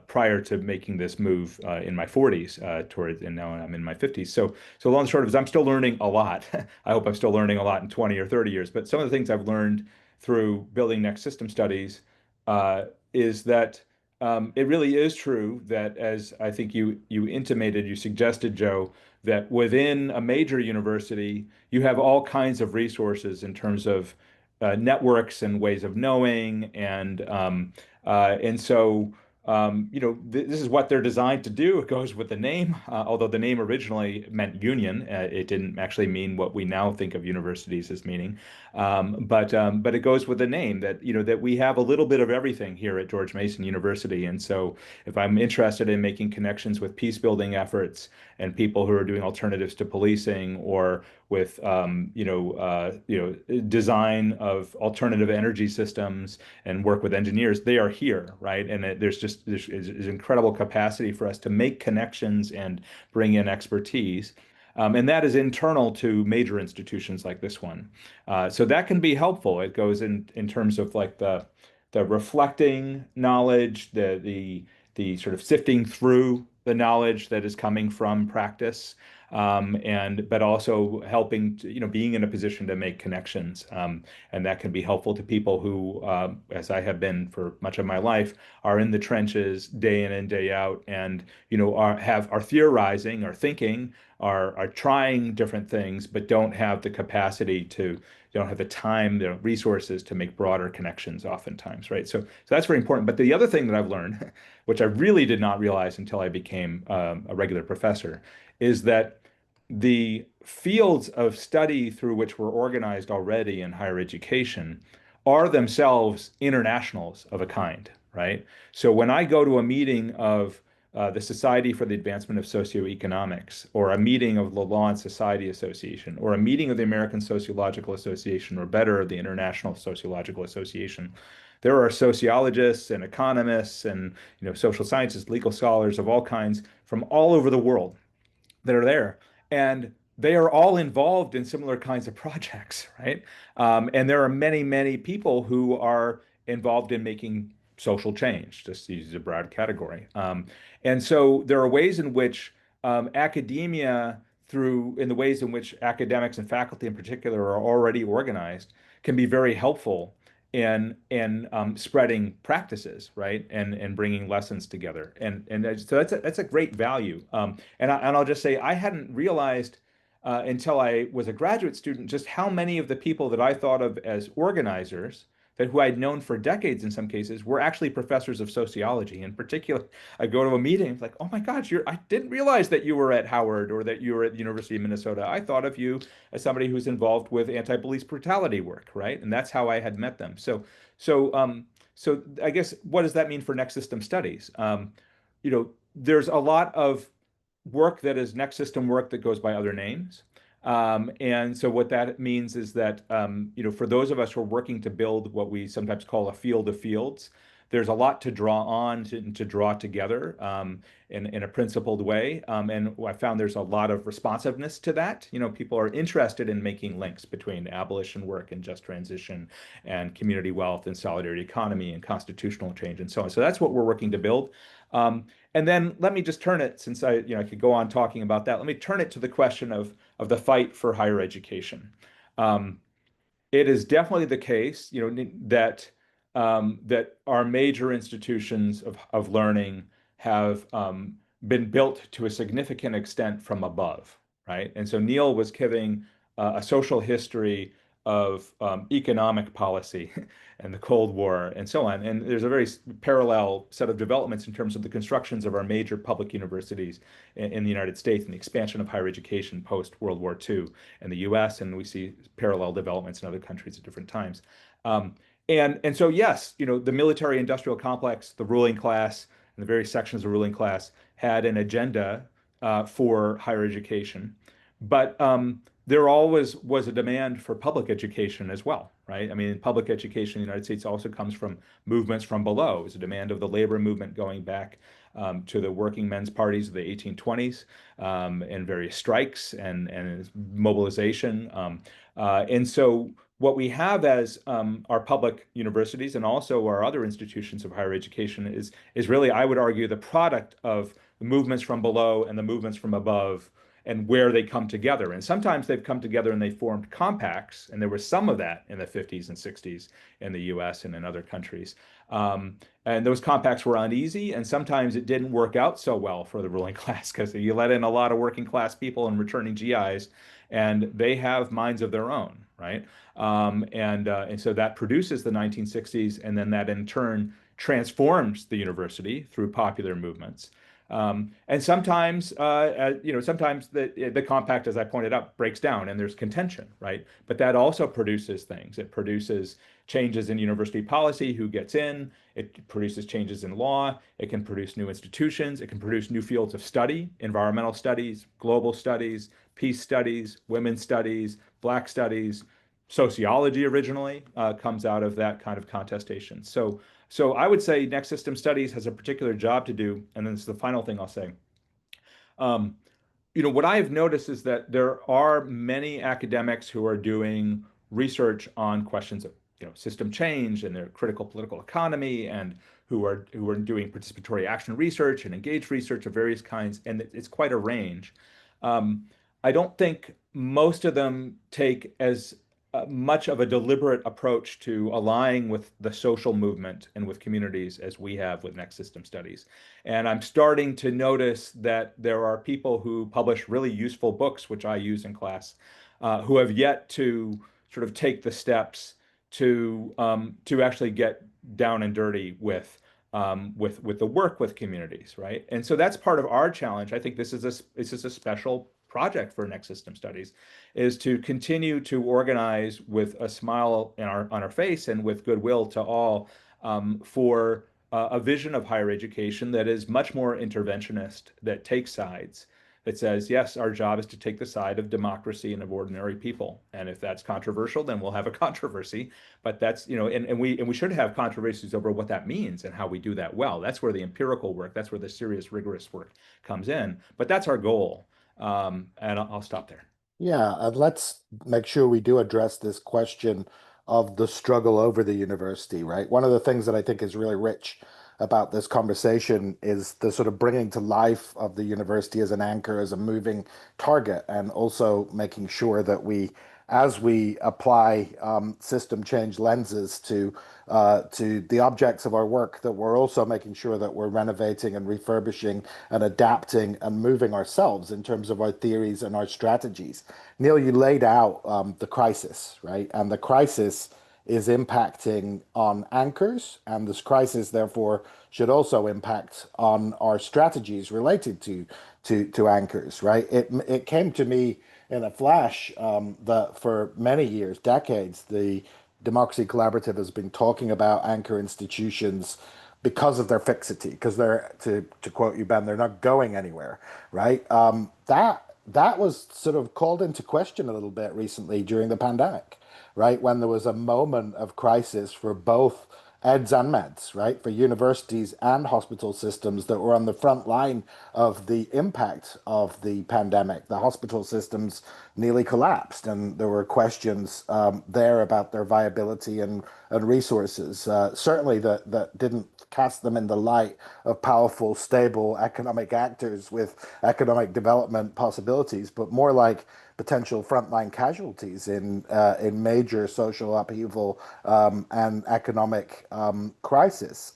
prior to making this move in my 40s and now I'm in my 50s. So long and short of it is I'm still learning a lot. I hope I'm still learning a lot in 20 or 30 years, but some of the things I've learned through building next system studies is that it really is true that, as I think you intimated, you suggested, Joe, that within a major university, you have all kinds of resources in terms of networks and ways of knowing, and so this is what they're designed to do. It goes with the name, although the name originally meant union. It didn't actually mean what we now think of universities as meaning. But it goes with the name that that we have a little bit of everything here at George Mason University. And so if I'm interested in making connections with peace building efforts and people who are doing alternatives to policing, or with design of alternative energy systems and work with engineers, they are here, right? And there's incredible capacity for us to make connections and bring in expertise. And that is internal to major institutions like this one. So that can be helpful. It goes in terms of like the reflecting knowledge, the sort of sifting through the knowledge that is coming from practice, but also helping to, being in a position to make connections. And that can be helpful to people who, as I have been for much of my life, are in the trenches day in and day out, and are theorizing, are thinking, are trying different things, but don't have the capacity to, don't have the time, the resources to make broader connections oftentimes, right? So that's very important. But the other thing that I've learned, which I really did not realize until I became a regular professor, is that the fields of study through which we're organized already in higher education are themselves internationals of a kind, right? So when I go to a meeting of the Society for the Advancement of Socioeconomics, or a meeting of the Law and Society Association, or a meeting of the American Sociological Association, or better, the International Sociological Association, there are sociologists and economists and social scientists, legal scholars of all kinds from all over the world that are there. And they are all involved in similar kinds of projects, right? And there are many, many people who are involved in making social change, just to use a broad category. And so there are ways in which academia, in the ways in which academics and faculty in particular are already organized, can be very helpful in spreading practices, right, and bringing lessons together, and so that's a great value. And I'll just say I hadn't realized until I was a graduate student just how many of the people that I thought of as organizers, who I'd known for decades in some cases, were actually professors of sociology. In particular, I go to a meeting, it's like, oh my gosh, I didn't realize that you were at Howard or that you were at the University of Minnesota. I thought of you as somebody who's involved with anti-police brutality work, right? And that's how I had met them. So I guess, what does that mean for next system studies? There's a lot of work that is next system work that goes by other names. And so what that means is that, for those of us who are working to build what we sometimes call a field of fields, there's a lot to draw on, to draw together in a principled way. And I found there's a lot of responsiveness to that. People are interested in making links between abolition work and just transition and community wealth and solidarity economy and constitutional change and so on. So that's what we're working to build. And then let me just turn it, since I could go on talking about that, let me turn it to the question of the fight for higher education. It is definitely the case, that our major institutions of learning have been built to a significant extent from above, right? And so Neil was giving a social history of economic policy and the Cold War and so on. And there's a very parallel set of developments in terms of the constructions of our major public universities in the United States and the expansion of higher education post World War II in the US. And we see parallel developments in other countries at different times. And so yes, the military industrial complex, the ruling class, and the various sections of the ruling class had an agenda for higher education, but there always was a demand for public education as well, right? I mean, public education in the United States also comes from movements from below. It's a demand of the labor movement going back to the working men's parties of the 1820s, and various strikes and mobilization. And so what we have as our public universities and also our other institutions of higher education is really, I would argue, the product of the movements from below and the movements from above and where they come together. And sometimes they've come together and they formed compacts, and there was some of that in the 50s and 60s in the US and in other countries. And those compacts were uneasy, and sometimes it didn't work out so well for the ruling class because you let in a lot of working class people and returning GIs, and they have minds of their own, right? And so that produces the 1960s, and then that in turn transforms the university through popular movements. And sometimes, sometimes the compact, as I pointed out, breaks down and there's contention, right? But that also produces things. It produces changes in university policy, who gets in. It produces changes in law. It can produce new institutions. It can produce new fields of study, environmental studies, global studies, peace studies, women's studies, Black studies. Sociology originally comes out of that kind of contestation. So I would say Next System Studies has a particular job to do, and then this is the final thing I'll say. What I have noticed is that there are many academics who are doing research on questions of system change and their critical political economy, and who are doing participatory action research and engaged research of various kinds, and it's quite a range. I don't think most of them take as much of a deliberate approach to aligning with the social movement and with communities as we have with Next System Studies. And I'm starting to notice that there are people who publish really useful books, which I use in class, who have yet to sort of take the steps to actually get down and dirty with the work with communities, right? And so that's part of our challenge. I think this is a special project for Next System Studies, is to continue to organize with a smile on our face and with goodwill to all, for a vision of higher education that is much more interventionist, that takes sides, that says, yes, our job is to take the side of democracy and of ordinary people. And if that's controversial, then we'll have a controversy. But that's, and we should have controversies over what that means and how we do that well. That's where the empirical work, that's where the serious, rigorous work comes in. But that's our goal. And I'll stop there. Yeah, and let's make sure we do address this question of the struggle over the university, right? One of the things that I think is really rich about this conversation is the sort of bringing to life of the university as an anchor, as a moving target, and also making sure that as we apply system change lenses to the objects of our work, that we're also making sure that we're renovating and refurbishing and adapting and moving ourselves in terms of our theories and our strategies. Neil, you laid out the crisis, right? And the crisis is impacting on anchors, and this crisis therefore should also impact on our strategies related to anchors, right? It came to me in a flash that for many years, decades, the Democracy Collaborative has been talking about anchor institutions because of their fixity, because they're, to quote you, Ben, they're not going anywhere, right? That was sort of called into question a little bit recently during the pandemic, right? When there was a moment of crisis for both eds and meds, right? For universities and hospital systems that were on the front line of the impact of the pandemic. The hospital systems nearly collapsed, and there were questions there about their viability and resources. Certainly that didn't cast them in the light of powerful, stable economic actors with economic development possibilities, but more like potential frontline casualties in major social upheaval and economic crisis.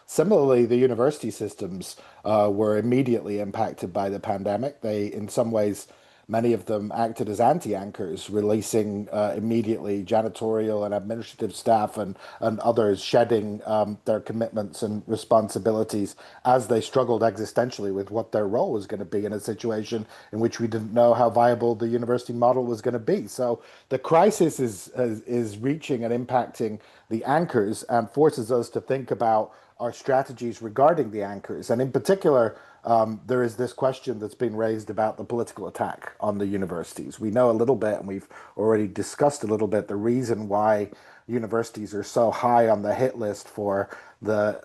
Similarly, the university systems were immediately impacted by the pandemic. They, in some ways, many of them acted as anti-anchors, releasing immediately janitorial and administrative staff and others, shedding their commitments and responsibilities as they struggled existentially with what their role was going to be in a situation in which we didn't know how viable the university model was going to be. So the crisis is reaching and impacting the anchors and forces us to think about our strategies regarding the anchors. And in particular, there is this question that's been raised about the political attack on the universities. We know a little bit, and we've already discussed a little bit, the reason why universities are so high on the hit list for the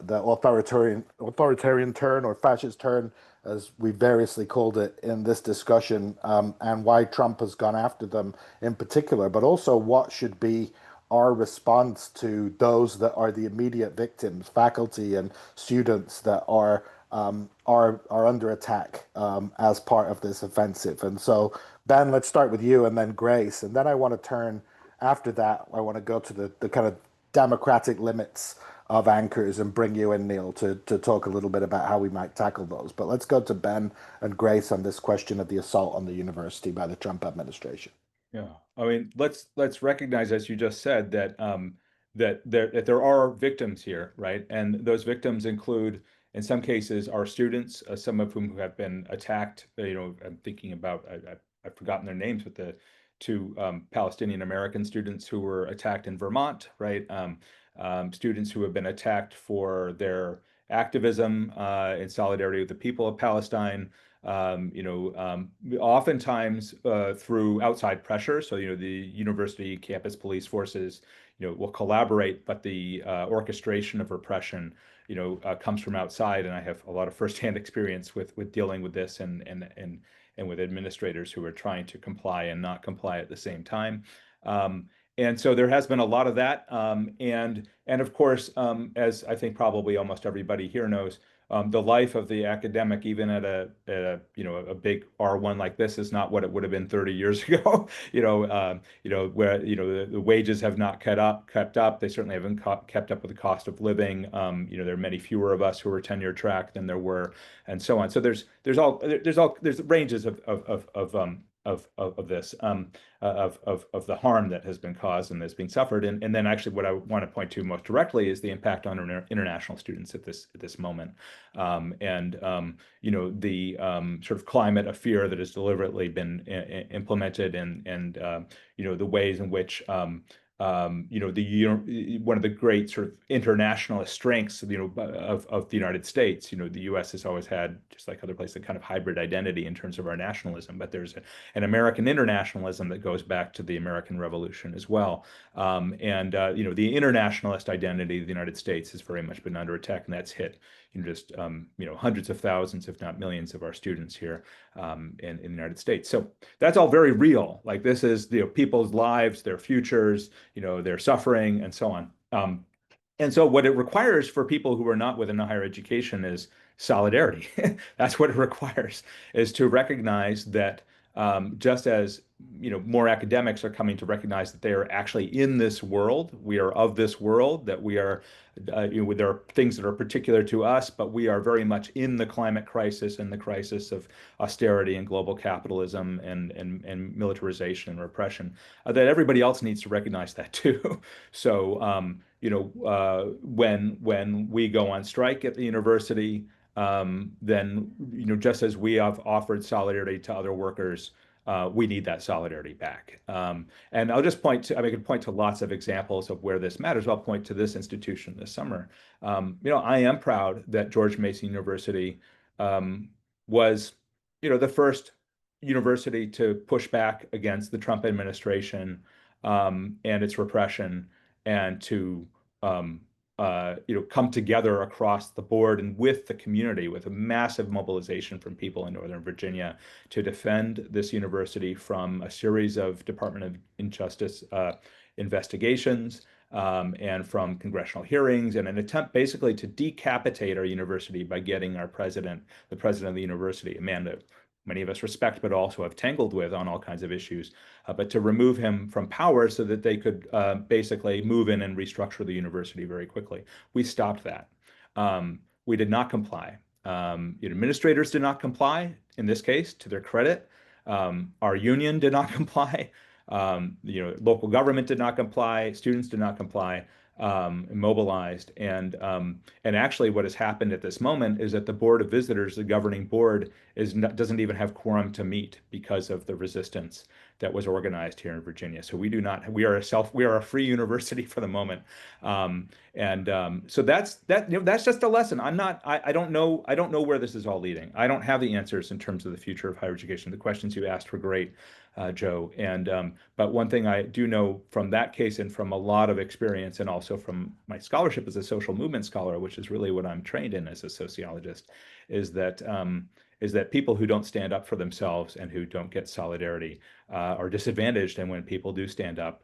authoritarian turn or fascist turn, as we variously called it in this discussion, and why Trump has gone after them in particular, but also what should be our response to those that are the immediate victims, faculty and students that are under attack as part of this offensive. And so, Ben, let's start with you, and then Grace, and then I want to turn after that. I want to go to the kind of democratic limits of anchors and bring you in, Neil, to talk a little bit about how we might tackle those. But let's go to Ben and Grace on this question of the assault on the university by the Trump administration. Yeah, I mean, let's recognize, as you just said, that that there are victims here, right? And those victims include, in some cases, our students, some of whom have been attacked. I'm thinking about I've forgotten their names, but the two Palestinian American students who were attacked in Vermont, right? Students who have been attacked for their activism in solidarity with the people of Palestine. Oftentimes through outside pressure. So, the university campus police forces, will collaborate, but the orchestration of repression, comes from outside. And I have a lot of firsthand experience with dealing with this and with administrators who are trying to comply and not comply at the same time. And so there has been a lot of that. And of course, as I think probably almost everybody here knows, the life of the academic, even at a big R1 like this, is not what it would have been 30 years ago. Where the wages have not kept up. They certainly haven't kept up with the cost of living. There are many fewer of us who are tenure track than there were, and so on. So there's ranges of this of the harm that has been caused and that's being suffered, and then actually what I want to point to most directly is the impact on international students at this moment, the sort of climate of fear that has deliberately been implemented, and the ways in which one of the great sort of internationalist strengths, of the United States. The U.S. has always had, just like other places, a kind of hybrid identity in terms of our nationalism, but there's an American internationalism that goes back to the American Revolution as well. The internationalist identity of the United States has very much been under attack, and that's hit hundreds of thousands, if not millions, of our students here in the United States. So that's all very real. Like, this is people's lives, their futures, their suffering, and so on. And so what it requires for people who are not within a higher education is solidarity. That's what it requires, is to recognize that just as more academics are coming to recognize that they are actually in this world, we are of this world, that we are, there are things that are particular to us, but we are very much in the climate crisis and the crisis of austerity and global capitalism and militarization and repression, that everybody else needs to recognize that too. So, when we go on strike at the university, then, just as we have offered solidarity to other workers, we need that solidarity back. And I'll just point to, I could point to lots of examples of where this matters. I'll point to this institution this summer. I am proud that George Mason University was, the first university to push back against the Trump administration and its repression, and to come together across the board and with the community, with a massive mobilization from people in Northern Virginia to defend this university from a series of Department of Justice investigations and from congressional hearings, and an attempt basically to decapitate our university by getting the president of the university, a man that many of us respect, but also have tangled with on all kinds of issues, but to remove him from power so that they could basically move in and restructure the university very quickly. We stopped that. We did not comply. Administrators did not comply in this case, to their credit. Our union did not comply. Local government did not comply. Students did not comply. Mobilized, and actually, what has happened at this moment is that the Board of Visitors, the governing board, doesn't even have quorum to meet because of the resistance that was organized here in Virginia. So we do not. We are a free university for the moment, so that's just a lesson. I don't know. I don't know where this is all leading. I don't have the answers in terms of the future of higher education. The questions you asked were great, Joe. But one thing I do know from that case and from a lot of experience, and also from my scholarship as a social movement scholar, which is really what I'm trained in as a sociologist, is that people who don't stand up for themselves and who don't get solidarity are disadvantaged. And when people do stand up,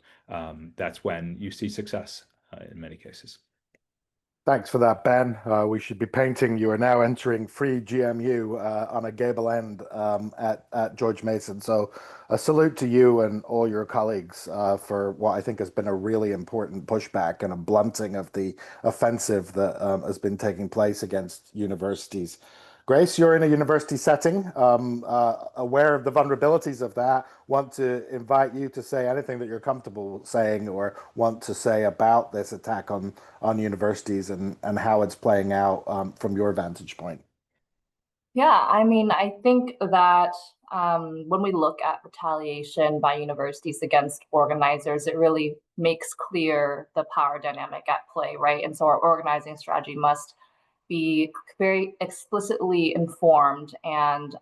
that's when you see success in many cases. Thanks for that, Ben. We should be painting you are now entering free GMU on a gable end at George Mason. So a salute to you and all your colleagues for what I think has been a really important pushback and a blunting of the offensive that has been taking place against universities. Grace, you're in a university setting, aware of the vulnerabilities of that. Want to invite you to say anything that you're comfortable saying or want to say about this attack on universities and how it's playing out from your vantage point. Yeah, I mean, I think that when we look at retaliation by universities against organizers, it really makes clear the power dynamic at play, right? And so our organizing strategy must be very explicitly informed and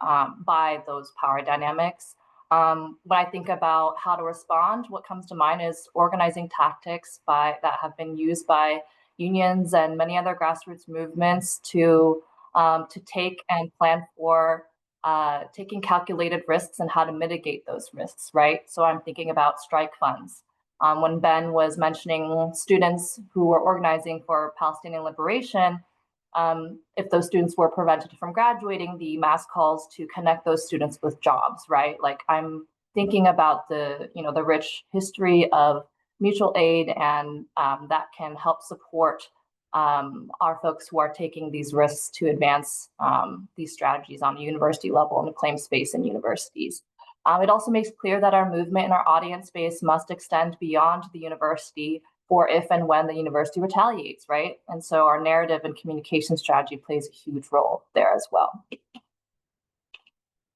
by those power dynamics. When I think about how to respond, what comes to mind is organizing tactics that have been used by unions and many other grassroots movements to take and plan for taking calculated risks and how to mitigate those risks, right? So I'm thinking about strike funds. When Ben was mentioning students who were organizing for Palestinian liberation, if those students were prevented from graduating, the mass calls to connect those students with jobs, right? Like I'm thinking about the rich history of mutual aid, and that can help support our folks who are taking these risks to advance these strategies on a university level and claim space in universities. It also makes clear that our movement and our audience base must extend beyond the university for if and when the university retaliates, right? And so our narrative and communication strategy plays a huge role there as well.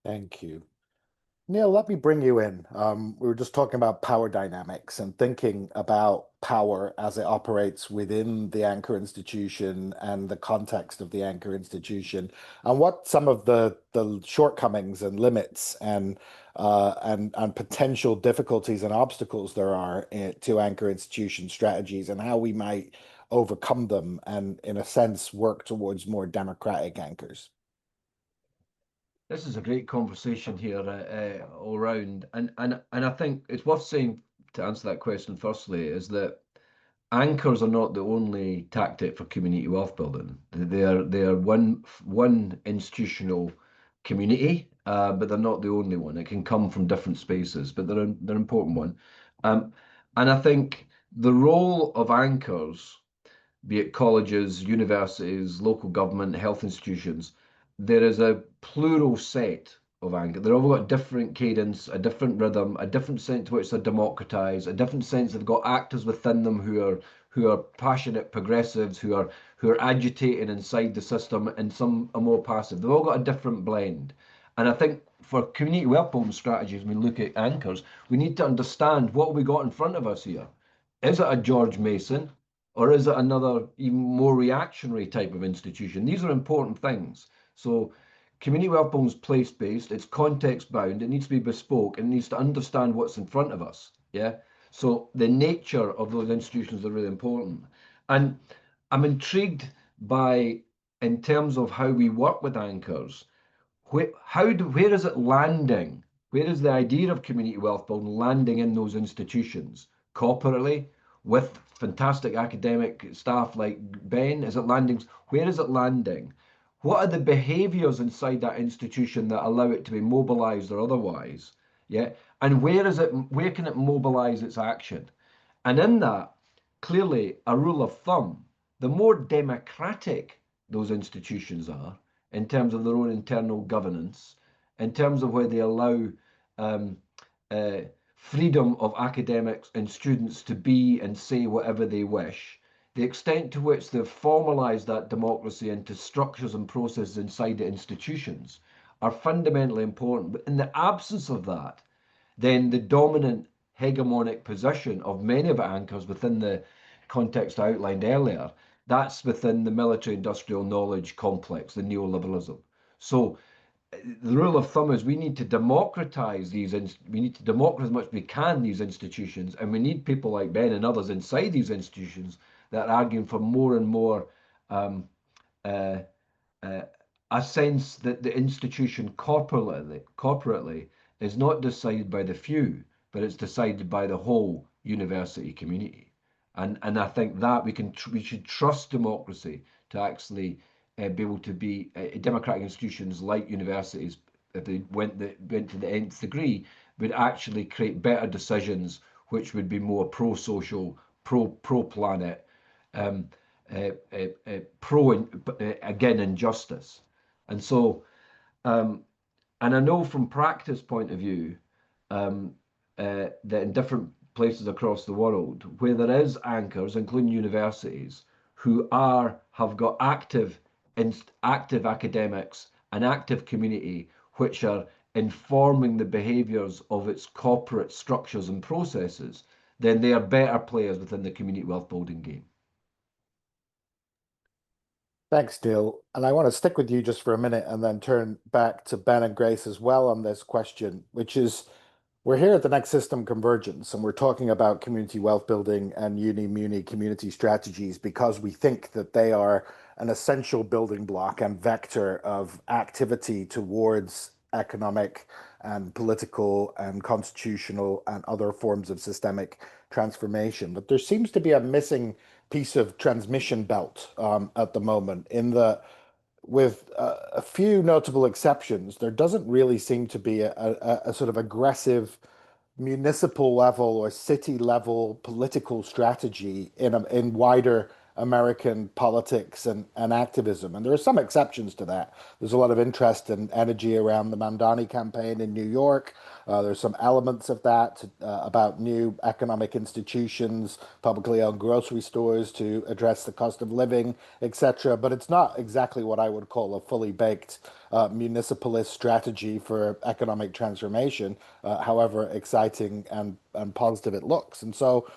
Thank you. Neil, let me bring you in. We were just talking about power dynamics and thinking about power as it operates within the anchor institution and the context of the anchor institution, and what some of the shortcomings and limits and potential difficulties and obstacles there are to anchor institution strategies, and how we might overcome them and, in a sense, work towards more democratic anchors. This is a great conversation here all round, and I think it's worth saying, to answer that question firstly, is that anchors are not the only tactic for community wealth building. They are one institutional community, but they're not the only one. It can come from different spaces, but they're an important one. And I think the role of anchors, be it colleges, universities, local government, health institutions, there is a plural set of anchors. They've all got different cadence, a different rhythm, a different sense to which they're democratized, a different sense they've got actors within them who are passionate progressives, who are agitating inside the system, and some are more passive. They've all got a different blend. And I think for community wealth building strategies, when we look at anchors, we need to understand what we got in front of us here. Is it a George Mason? Or is it another even more reactionary type of institution? These are important things. So community wealth building is place-based, it's context-bound, it needs to be bespoke, and it needs to understand what's in front of us. Yeah. So the nature of those institutions are really important. And I'm intrigued by, in terms of how we work with anchors, where is it landing? Where is the idea of community wealth building landing in those institutions? Corporately, with fantastic academic staff like Ben? Is it landing? Where is it landing? What are the behaviors inside that institution that allow it to be mobilized or otherwise? Yeah. And where can it mobilize its action? And in that, clearly a rule of thumb, the more democratic those institutions are in terms of their own internal governance, in terms of where they allow um, uh, freedom of academics and students to be and say whatever they wish, the extent to which they've formalized that democracy into structures and processes inside the institutions are fundamentally important. But in the absence of that, then the dominant hegemonic position of many of anchors within the context I outlined earlier, that's within the military industrial knowledge complex, the neoliberalism. So the rule of thumb is we need to democratize we need to democratize as much as we can these institutions, and we need people like Ben and others inside these institutions that are arguing for more and more um, uh, uh, a sense that the institution corporately is not decided by the few, but it's decided by the whole university community. And I think that we should trust democracy to actually be able to be democratic institutions like universities, if they went to the nth degree, would actually create better decisions, which would be more pro-social, pro-planet, um, pro again injustice. And so, and I know from practice point of view, that in different places across the world where there is anchors, including universities, who have got active academics, an active community which are informing the behaviours of its corporate structures and processes, then they are better players within the community wealth building game. Thanks, Neil. And I want to stick with you just for a minute and then turn back to Ben and Grace as well on this question, which is we're here at the next system convergence and we're talking about community wealth building and uni-muni-community strategies because we think that they are an essential building block and vector of activity towards economic and political and constitutional and other forms of systemic transformation. But there seems to be a missing piece of transmission belt at the moment in the with a few notable exceptions, there doesn't really seem to be a sort of aggressive municipal level or city level political strategy in wider American politics and activism. And there are some exceptions to that. There's a lot of interest and energy around the Mamdani campaign in New York. There's some elements of that about new economic institutions, publicly owned grocery stores to address the cost of living, etc. But it's not exactly what I would call a fully baked municipalist strategy for economic transformation, however exciting and positive it looks. And so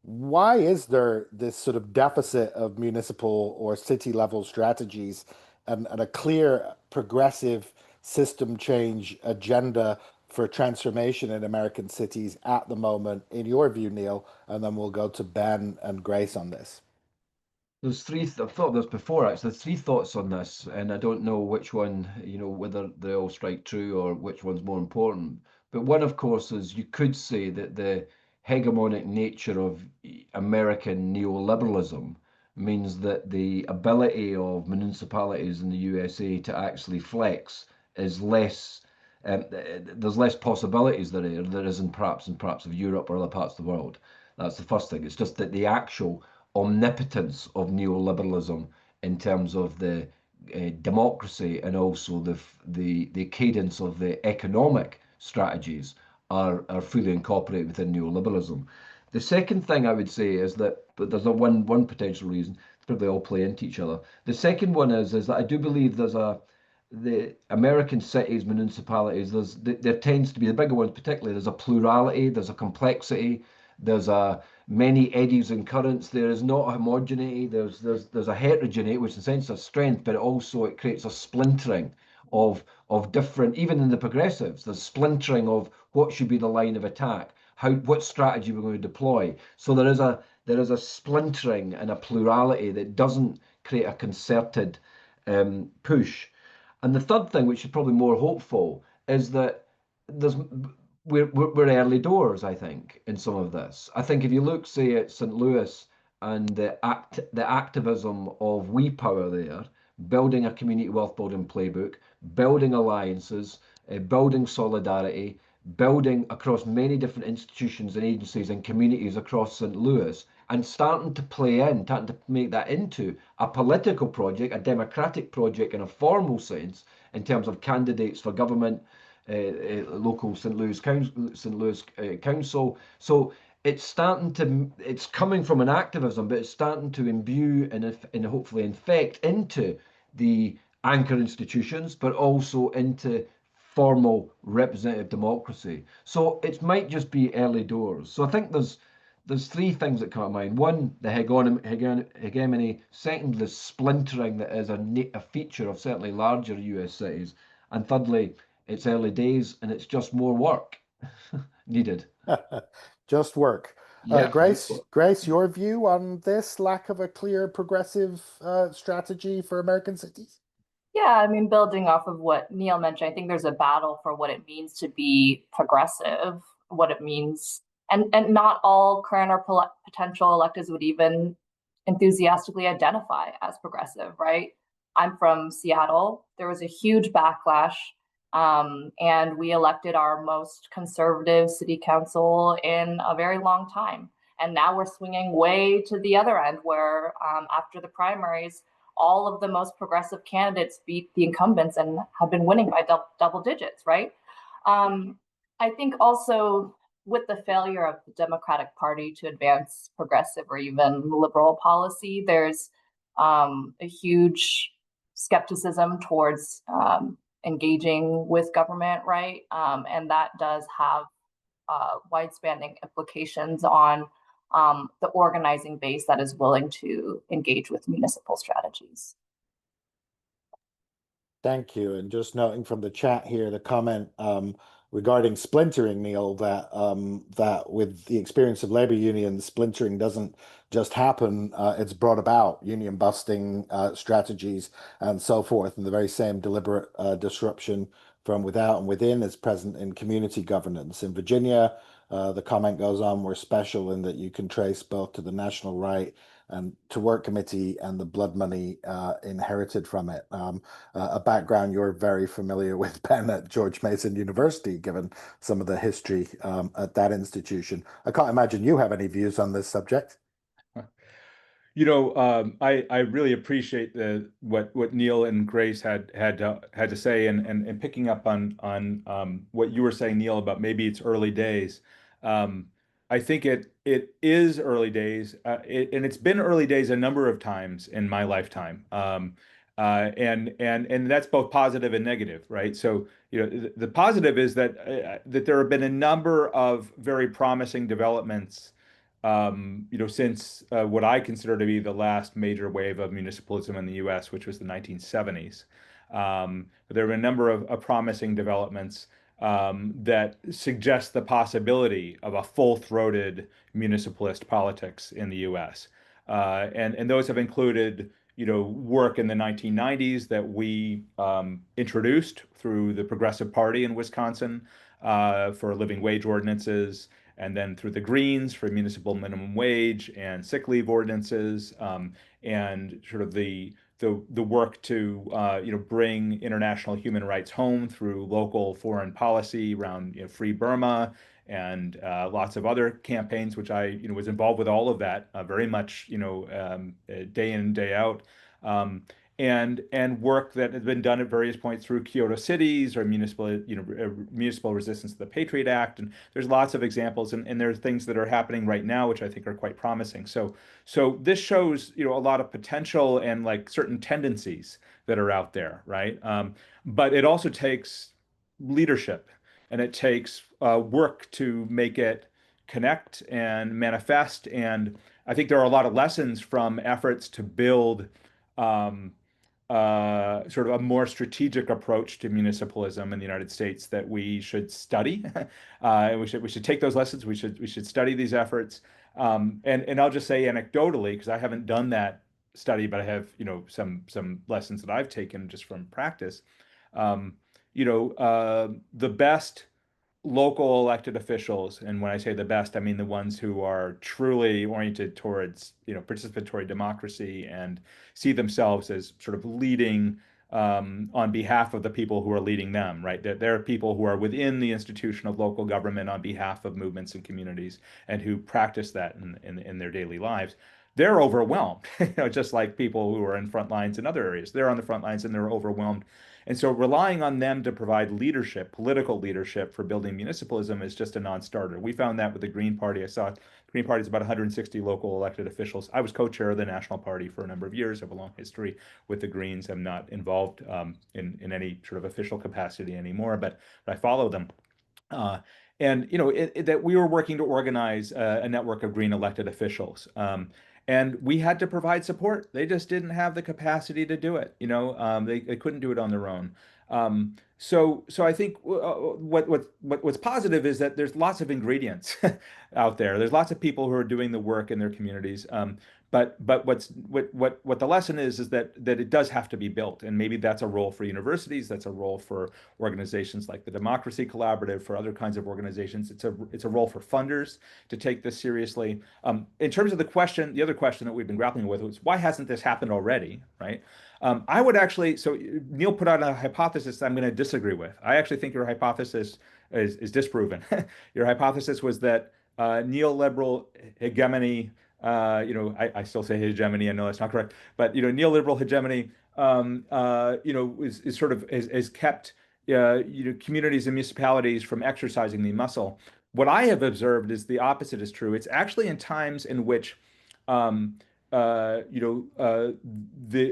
why is there this sort of deficit of municipal or city level strategies and a clear progressive system change agenda for transformation in American cities at the moment, in your view, Neil? And then we'll go to Ben and Grace on this. There's I've thought of this before actually. There's three thoughts on this, and I don't know which one, whether they all strike true or which one's more important. But one, of course, is you could say that the hegemonic nature of American neoliberalism means that the ability of municipalities in the USA to actually flex is less. There's less possibilities there is in perhaps of Europe or other parts of the world. That's the first thing. It's just that the actual omnipotence of neoliberalism in terms of the democracy and also the cadence of the economic strategies are fully incorporated within neoliberalism. The second thing I would say is that, but there's a one potential reason, probably all play into each other. The second one is that I do believe the American cities, municipalities, there tends to be, the bigger ones particularly, there's a plurality, there's a complexity, there's a many eddies and currents. There is not a homogeneity. There's a heterogeneity, which in a sense is strength, but also it creates a splintering of different, even in the progressives, there's splintering of what should be the line of attack, what strategy we're going to deploy. So there is a splintering and a plurality that doesn't create a concerted push. And the third thing, which is probably more hopeful, is that we're early doors, I think, in some of this. I think if you look, say, at St. Louis and the activism of We Power there, building a community wealth building playbook, building alliances, building solidarity, building across many different institutions and agencies and communities across St. Louis, and starting to make that into a political project, a democratic project in a formal sense, in terms of candidates for government, local St. Louis Council. So it's coming from an activism, but it's starting to imbue and hopefully infect into the anchor institutions, but also into formal representative democracy. So it might just be early doors. So I think there's three things that come to mind. One, the hegemony. Second, the splintering that is a feature of certainly larger US cities. And thirdly, it's early days and it's just more work needed. Just work. Yeah. Grace, your view on this lack of a clear progressive strategy for American cities? Yeah, I mean, building off of what Neil mentioned, I think there's a battle for what it means to be progressive, what it means, and not all current or potential electeds would even enthusiastically identify as progressive, right? I'm from Seattle. There was a huge backlash, and we elected our most conservative city council in a very long time. And now we're swinging way to the other end, where after the primaries, all of the most progressive candidates beat the incumbents and have been winning by double digits, right? I think also with the failure of the Democratic Party to advance progressive or even liberal policy, there's a huge skepticism towards engaging with government, right? And that does have wide-spanning implications on the organizing base that is willing to engage with municipal strategies. Thank you. And just noting from the chat here, the comment regarding splintering, Neil, that with the experience of labor unions, splintering doesn't just happen. It's brought about union busting strategies and so forth. And the very same deliberate disruption from without and within is present in community governance. In Virginia, the comment goes on, we're special in that you can trace both to the national right and to work committee and the blood money inherited from it. A background you're very familiar with, Ben, at George Mason University, given some of the history at that institution. I can't imagine you have any views on this subject. I really appreciate what Neil and Grace had to say, and picking up on what you were saying, Neil, about maybe it's early days. I think it is early days, and it's been early days a number of times in my lifetime, and that's both positive and negative, right? So the positive is that there have been a number of very promising developments since what I consider to be the last major wave of municipalism in the US, which was the 1970s. There have been a number of promising developments that suggest the possibility of a full-throated municipalist politics in the US. And those have included, work in the 1990s that we introduced through the Progressive Party in Wisconsin for living wage ordinances, and then through the Greens for municipal minimum wage and sick leave ordinances, and sort of the work to bring international human rights home through local foreign policy around Free Burma and lots of other campaigns, which I was involved with all of that very much day in, day out. And work that has been done at various points through Kyoto cities or municipal resistance to the Patriot Act. And there's lots of examples, and there are things that are happening right now, which I think are quite promising. So this shows, a lot of potential and like certain tendencies that are out there, right? But it also takes leadership, and it takes work to make it connect and manifest. And I think there are a lot of lessons from efforts to build sort of a more strategic approach to municipalism in the United States that we should study. We should take those lessons. We should study these efforts. And I'll just say anecdotally, because I haven't done that study, but I have some lessons that I've taken just from practice. The best local elected officials, and when I say the best, I mean the ones who are truly oriented towards participatory democracy and see themselves as sort of leading on behalf of the people who are leading them, right? There are people who are within the institution of local government on behalf of movements and communities, and who practice that in their daily lives. They're overwhelmed, just like people who are in front lines in other areas. They're on the front lines and they're overwhelmed. And so relying on them to provide leadership, political leadership for building municipalism is just a non-starter. We found that with the Green Party. I saw Green Party is about 160 local elected officials. I was co-chair of the National Party for a number of years, have a long history with the Greens. I'm not involved in any sort of official capacity anymore, but I follow them. And that we were working to organize a network of Green elected officials. And we had to provide support. They just didn't have the capacity to do it. They couldn't do it on their own. So I think what's positive is that there's lots of ingredients out there. There's lots of people who are doing the work in their communities. But what the lesson is that it does have to be built, and maybe that's a role for universities. That's a role for organizations like the Democracy Collaborative, for other kinds of organizations. It's a role for funders to take this seriously. In terms of the other question that we've been grappling with was, why hasn't this happened already, right? I would actually, so Neil put out a hypothesis I'm going to disagree with. I actually think your hypothesis is disproven. Your hypothesis was that neoliberal hegemony, I still say hegemony. I know that's not correct, but neoliberal hegemony, is sort of has kept communities and municipalities from exercising the muscle. What I have observed is the opposite is true. It's actually in times in which the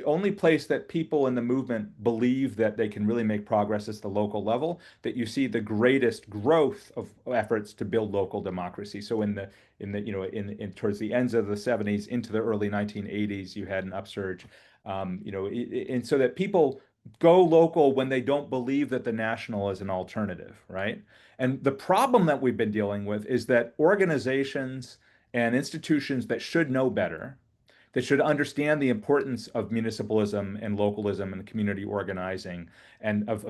only place that people in the movement believe that they can really make progress is the local level, that you see the greatest growth of efforts to build local democracy. So towards the ends of the 70s into the early 1980s, you had an upsurge, and so that people go local when they don't believe that the national is an alternative, right? And the problem that we've been dealing with is that organizations and institutions that should know better, that should understand the importance of municipalism and localism and community organizing, and of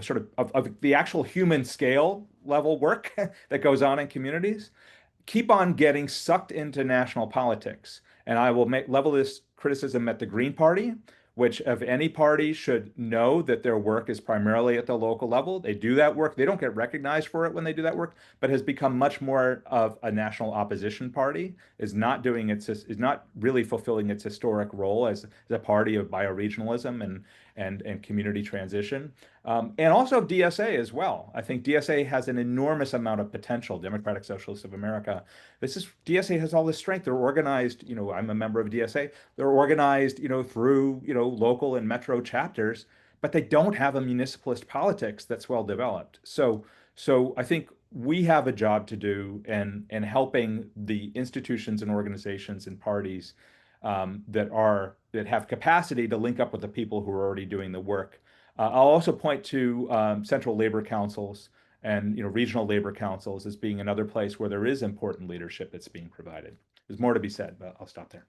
the actual human scale level work that goes on in communities, keep on getting sucked into national politics. And I will level this criticism at the Green Party, which of any party should know that their work is primarily at the local level. They do that work. They don't get recognized for it when they do that work, but has become much more of a national opposition party, is not really fulfilling its historic role as a party of bioregionalism and community transition. And also DSA as well. I think DSA has an enormous amount of potential, Democratic Socialists of America. DSA has all this strength. They're organized, I'm a member of DSA. They're organized, through, local and metro chapters, but they don't have a municipalist politics that's well developed. So I think we have a job to do in helping the institutions and organizations and parties that have capacity to link up with the people who are already doing the work. I'll also point to central labor councils and regional labor councils as being another place where there is important leadership that's being provided. There's more to be said, but I'll stop there.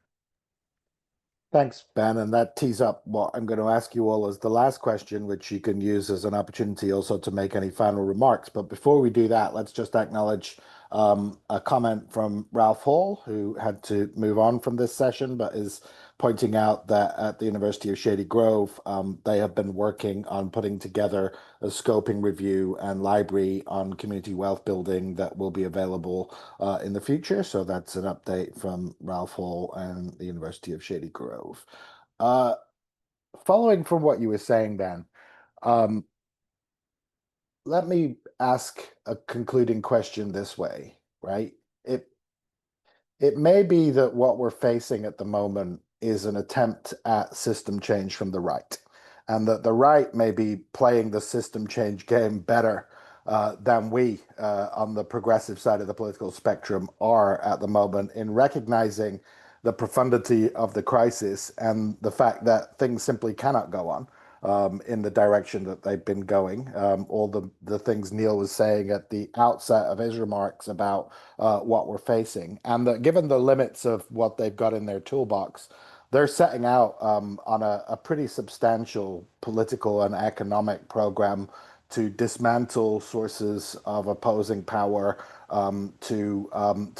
Thanks, Ben. And that tees up what I'm going to ask you all as the last question, which you can use as an opportunity also to make any final remarks. But before we do that, let's just acknowledge a comment from Ralph Hall, who had to move on from this session, but is pointing out that at the University of Shady Grove, they have been working on putting together a scoping review and library on community wealth building that will be available in the future. So that's an update from Ralph Hall and the University of Shady Grove. Following from what you were saying, Ben, let me ask a concluding question this way, right? It may be that what we're facing at the moment is an attempt at system change from the right, and that the right may be playing the system change game better than we on the progressive side of the political spectrum are at the moment, in recognizing the profundity of the crisis and the fact that things simply cannot go on in the direction that they've been going. All the things Neil was saying at the outset of his remarks about what we're facing, and that given the limits of what they've got in their toolbox, they're setting out on a pretty substantial political and economic program to dismantle sources of opposing power, to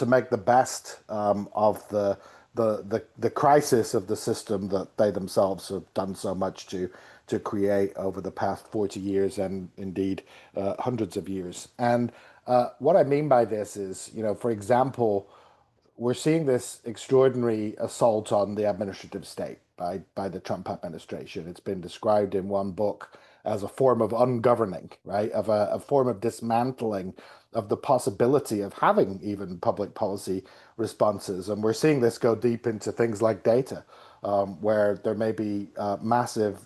make the best of the crisis of the system that they themselves have done so much to create over the past 40 years and indeed hundreds of years. And what I mean by this is, for example, we're seeing this extraordinary assault on the administrative state by the Trump administration. It's been described in one book as a form of ungoverning, right? Of a form of dismantling of the possibility of having even public policy responses. And we're seeing this go deep into things like data, where there may be massive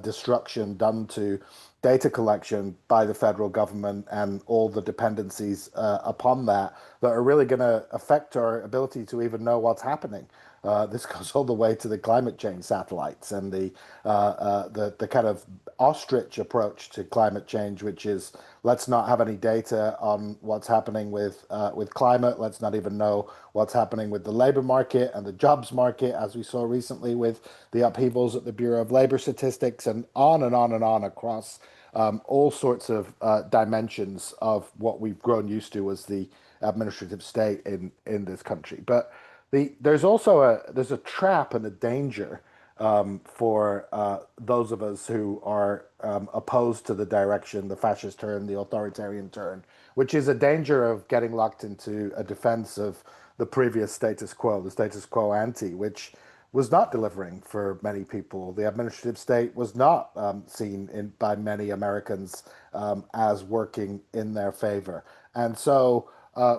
destruction done to data collection by the federal government and all the dependencies upon that are really going to affect our ability to even know what's happening. This goes all the way to the climate change satellites and the kind of ostrich approach to climate change, which is let's not have any data on what's happening with climate. Let's not even know what's happening with the labor market and the jobs market, as we saw recently with the upheavals at the Bureau of Labor Statistics, and on and on and on across all sorts of dimensions of what we've grown used to as the administrative state in this country. But there's also there's a trap and a danger for those of us who are opposed to the direction, the fascist turn, the authoritarian turn, which is a danger of getting locked into a defense of the previous status quo, the status quo ante, which was not delivering for many people. The administrative state was not seen by many Americans as working in their favor. And so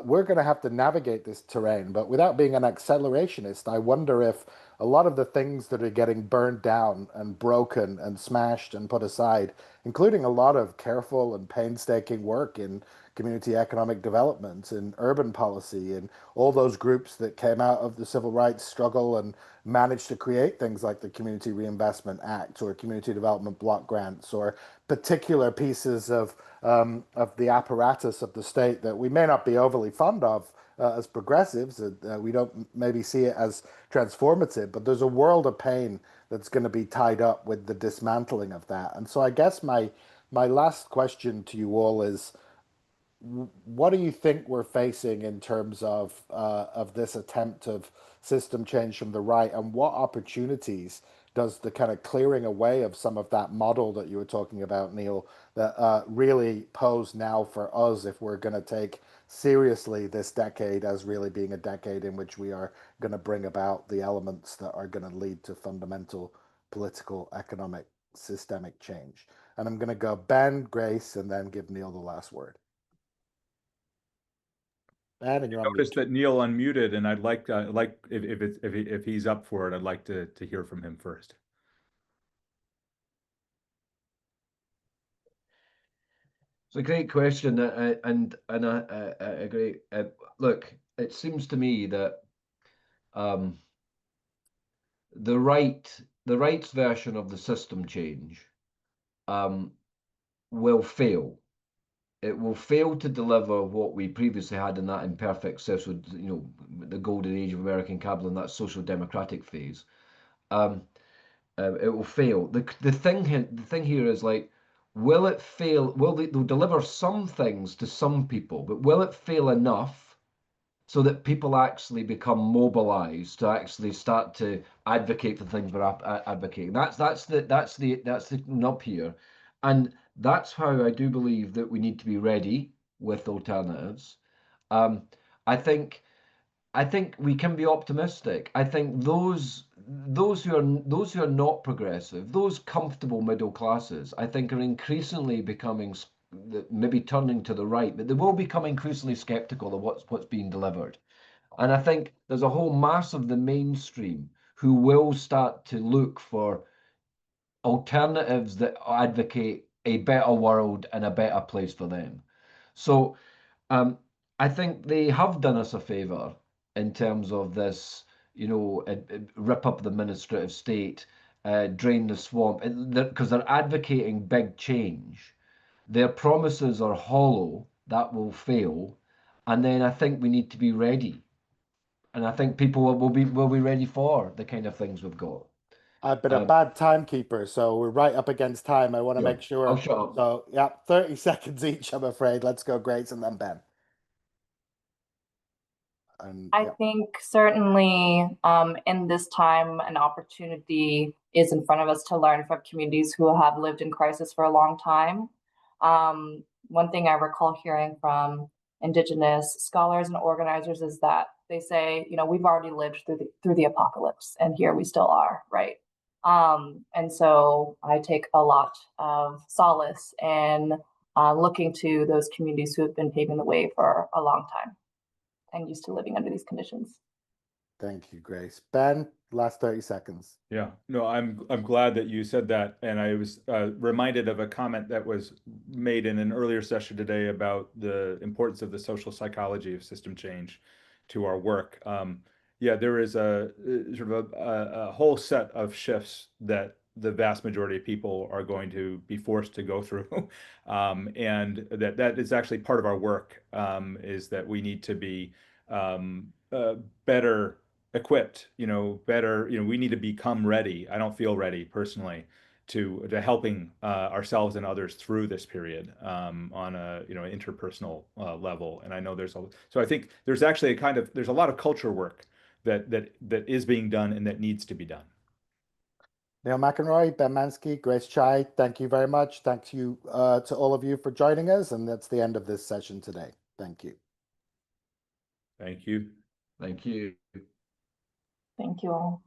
we're going to have to navigate this terrain. But without being an accelerationist, I wonder if a lot of the things that are getting burned down and broken and smashed and put aside, including a lot of careful and painstaking work in community economic development and urban policy and all those groups that came out of the civil rights struggle and managed to create things like the Community Reinvestment Act or community development block grants or particular pieces of the apparatus of the state that we may not be overly fond of as progressives. We don't maybe see it as transformative, but there's a world of pain that's going to be tied up with the dismantling of that. And so I guess my last question to you all is, what do you think we're facing in terms of this attempt of system change from the right, and what opportunities does the kind of clearing away of some of that model that you were talking about, Neil, that really pose now for us if we're going to take seriously this decade as really being a decade in which we are going to bring about the elements that are going to lead to fundamental political, economic, systemic change? And I'm going to go Ben, Grace, and then give Neil the last word. Ben, and you're on Notice mute. that Neil unmuted, and I'd like if he's up for it, I'd like to hear from him first. It's a great question, and I agree. Look, it seems to me that the right's version of the system change will fail. It will fail to deliver what we previously had in that imperfect social, the golden age of American capital in that social democratic phase. It will fail. The thing here is, like, will it fail? They'll deliver some things to some people, but will it fail enough so that people actually become mobilized to actually start to advocate for things we're advocating? That's the nub here, and that's how I do believe that we need to be ready with alternatives. I think we can be optimistic. I think those who are not progressive, those comfortable middle classes, I think are increasingly becoming, maybe turning to the right, but they will become increasingly skeptical of what's being delivered. And I think there's a whole mass of the mainstream who will start to look for alternatives that advocate a better world and a better place for them. So I think they have done us a favor in terms of this, rip up the administrative state, drain the swamp, because they're advocating big change. Their promises are hollow, that will fail. And then I think we need to be ready. And I think people will be ready for the kind of things we've got. I've been a bad timekeeper, so we're right up against time. I want to Yeah, make sure. I'll shut up. So, yeah, 30 seconds each, I'm afraid. Let's go, Grace, and then Ben. And I think certainly in this time, an opportunity is in front of us to learn from communities who have lived in crisis for a long time. One thing I recall hearing from Indigenous scholars and organizers is that they say, we've already lived through the apocalypse, and here we still are, right? And so I take a lot of solace in looking to those communities who have been paving the way for a long time and used to living under these conditions. Thank you, Grace. Ben, last 30 seconds. Yeah, no, I'm glad that you said that, and I was reminded of a comment that was made in an earlier session today about the importance of the social psychology of system change to our work. Yeah, there is a sort of a whole set of shifts that the vast majority of people are going to be forced to go through, and that is actually part of our work. Is that we need to be better equipped, better, we need to become ready. I don't feel ready personally to helping ourselves and others through this period on a interpersonal level. And I know so I think there's actually there's a lot of culture work that is being done and that needs to be done. Neil McInroy, Ben Manski, Grace Chai, thank you very much. Thank you to all of you for joining us. And that's the end of this session today. Thank you. Thank you. Thank you. Thank you all.